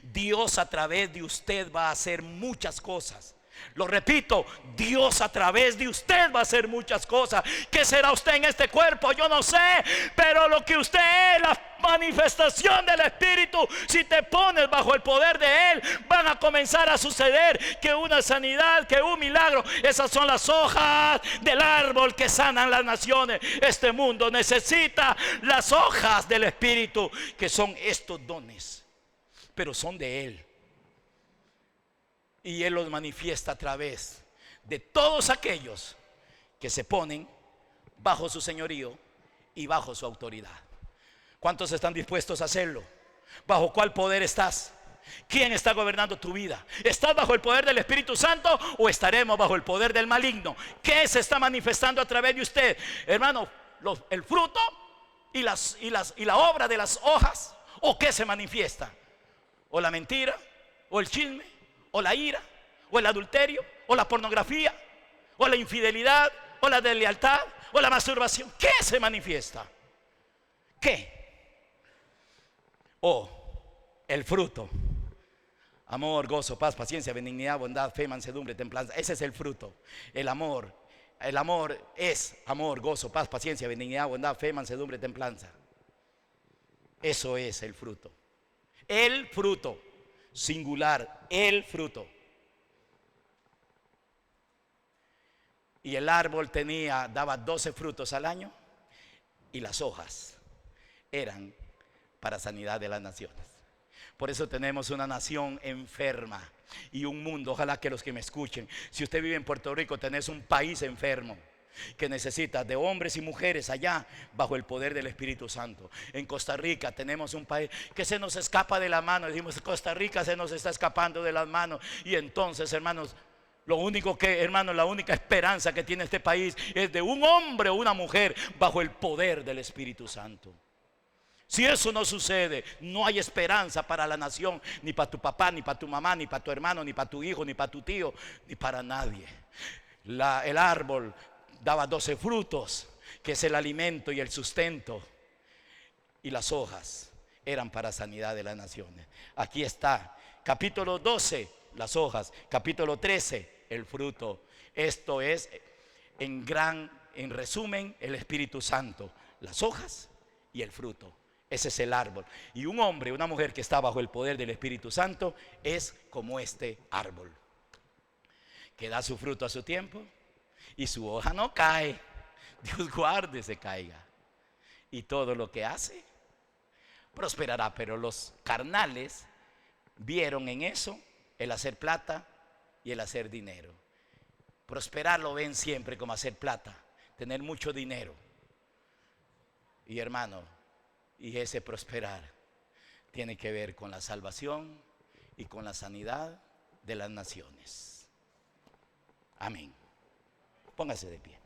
Dios a través de usted va a hacer muchas cosas. Lo repito, Dios a través de usted va a hacer muchas cosas. ¿Qué será usted en este cuerpo? Yo no sé, pero lo que usted es, la manifestación del Espíritu, si te pones bajo el poder de Él, van a comenzar a suceder. Que una sanidad, que un milagro. Esas son las hojas del árbol que sanan las naciones. Este mundo necesita las hojas del Espíritu, que son estos dones, pero son de Él. Y Él los manifiesta a través de todos aquellos que se ponen bajo su señorío y bajo su autoridad. ¿Cuántos están dispuestos a hacerlo? ¿Bajo cuál poder estás? ¿Quién está gobernando tu vida? ¿Estás bajo el poder del Espíritu Santo o estaremos bajo el poder del maligno? ¿Qué se está manifestando a través de usted? Hermano, el fruto y la obra de las hojas. ¿O qué se manifiesta? ¿O la mentira? ¿O el chisme? ¿O la ira? ¿O el adulterio? ¿O la pornografía? ¿O la infidelidad? ¿O la deslealtad? ¿O la masturbación? ¿Qué se manifiesta? ¿Qué? ¿O el fruto? Amor, gozo, paz, paciencia, benignidad, bondad, fe, mansedumbre, templanza. Ese es el fruto. El amor es amor, gozo, paz, paciencia, benignidad, bondad, fe, mansedumbre, templanza. Eso es el fruto. El fruto, singular, el fruto. Y el árbol daba 12 frutos al año, y las hojas eran para sanidad de las naciones. Por eso tenemos una nación enferma y un mundo. Ojalá que los que me escuchen, si usted vive en Puerto Rico, tenés un país enfermo que necesita de hombres y mujeres allá bajo el poder del Espíritu Santo. En Costa Rica tenemos un país que se nos escapa de la mano. Decimos, Costa Rica se nos está escapando de las manos. Y entonces, hermanos, la única esperanza que tiene este país es de un hombre o una mujer bajo el poder del Espíritu Santo. Si eso no sucede, no hay esperanza para la nación, ni para tu papá, ni para tu mamá, ni para tu hermano, ni para tu hijo, ni para tu tío, ni para nadie. El árbol daba 12 frutos, que es el alimento y el sustento, y las hojas eran para sanidad de las naciones. Aquí está, capítulo 12, las hojas; capítulo 13, el fruto. Esto es, en resumen, el Espíritu Santo, las hojas y el fruto. Ese es el árbol. Y un hombre, una mujer que está bajo el poder del Espíritu Santo es como este árbol, que da su fruto a su tiempo y su hoja no cae. Dios guarde se caiga. Y todo lo que hace prosperará. Pero los carnales vieron en eso el hacer plata y el hacer dinero. Prosperar lo ven siempre como hacer plata, tener mucho dinero. Y hermano, y ese prosperar tiene que ver con la salvación y con la sanidad de las naciones. Amén. Póngase de pie.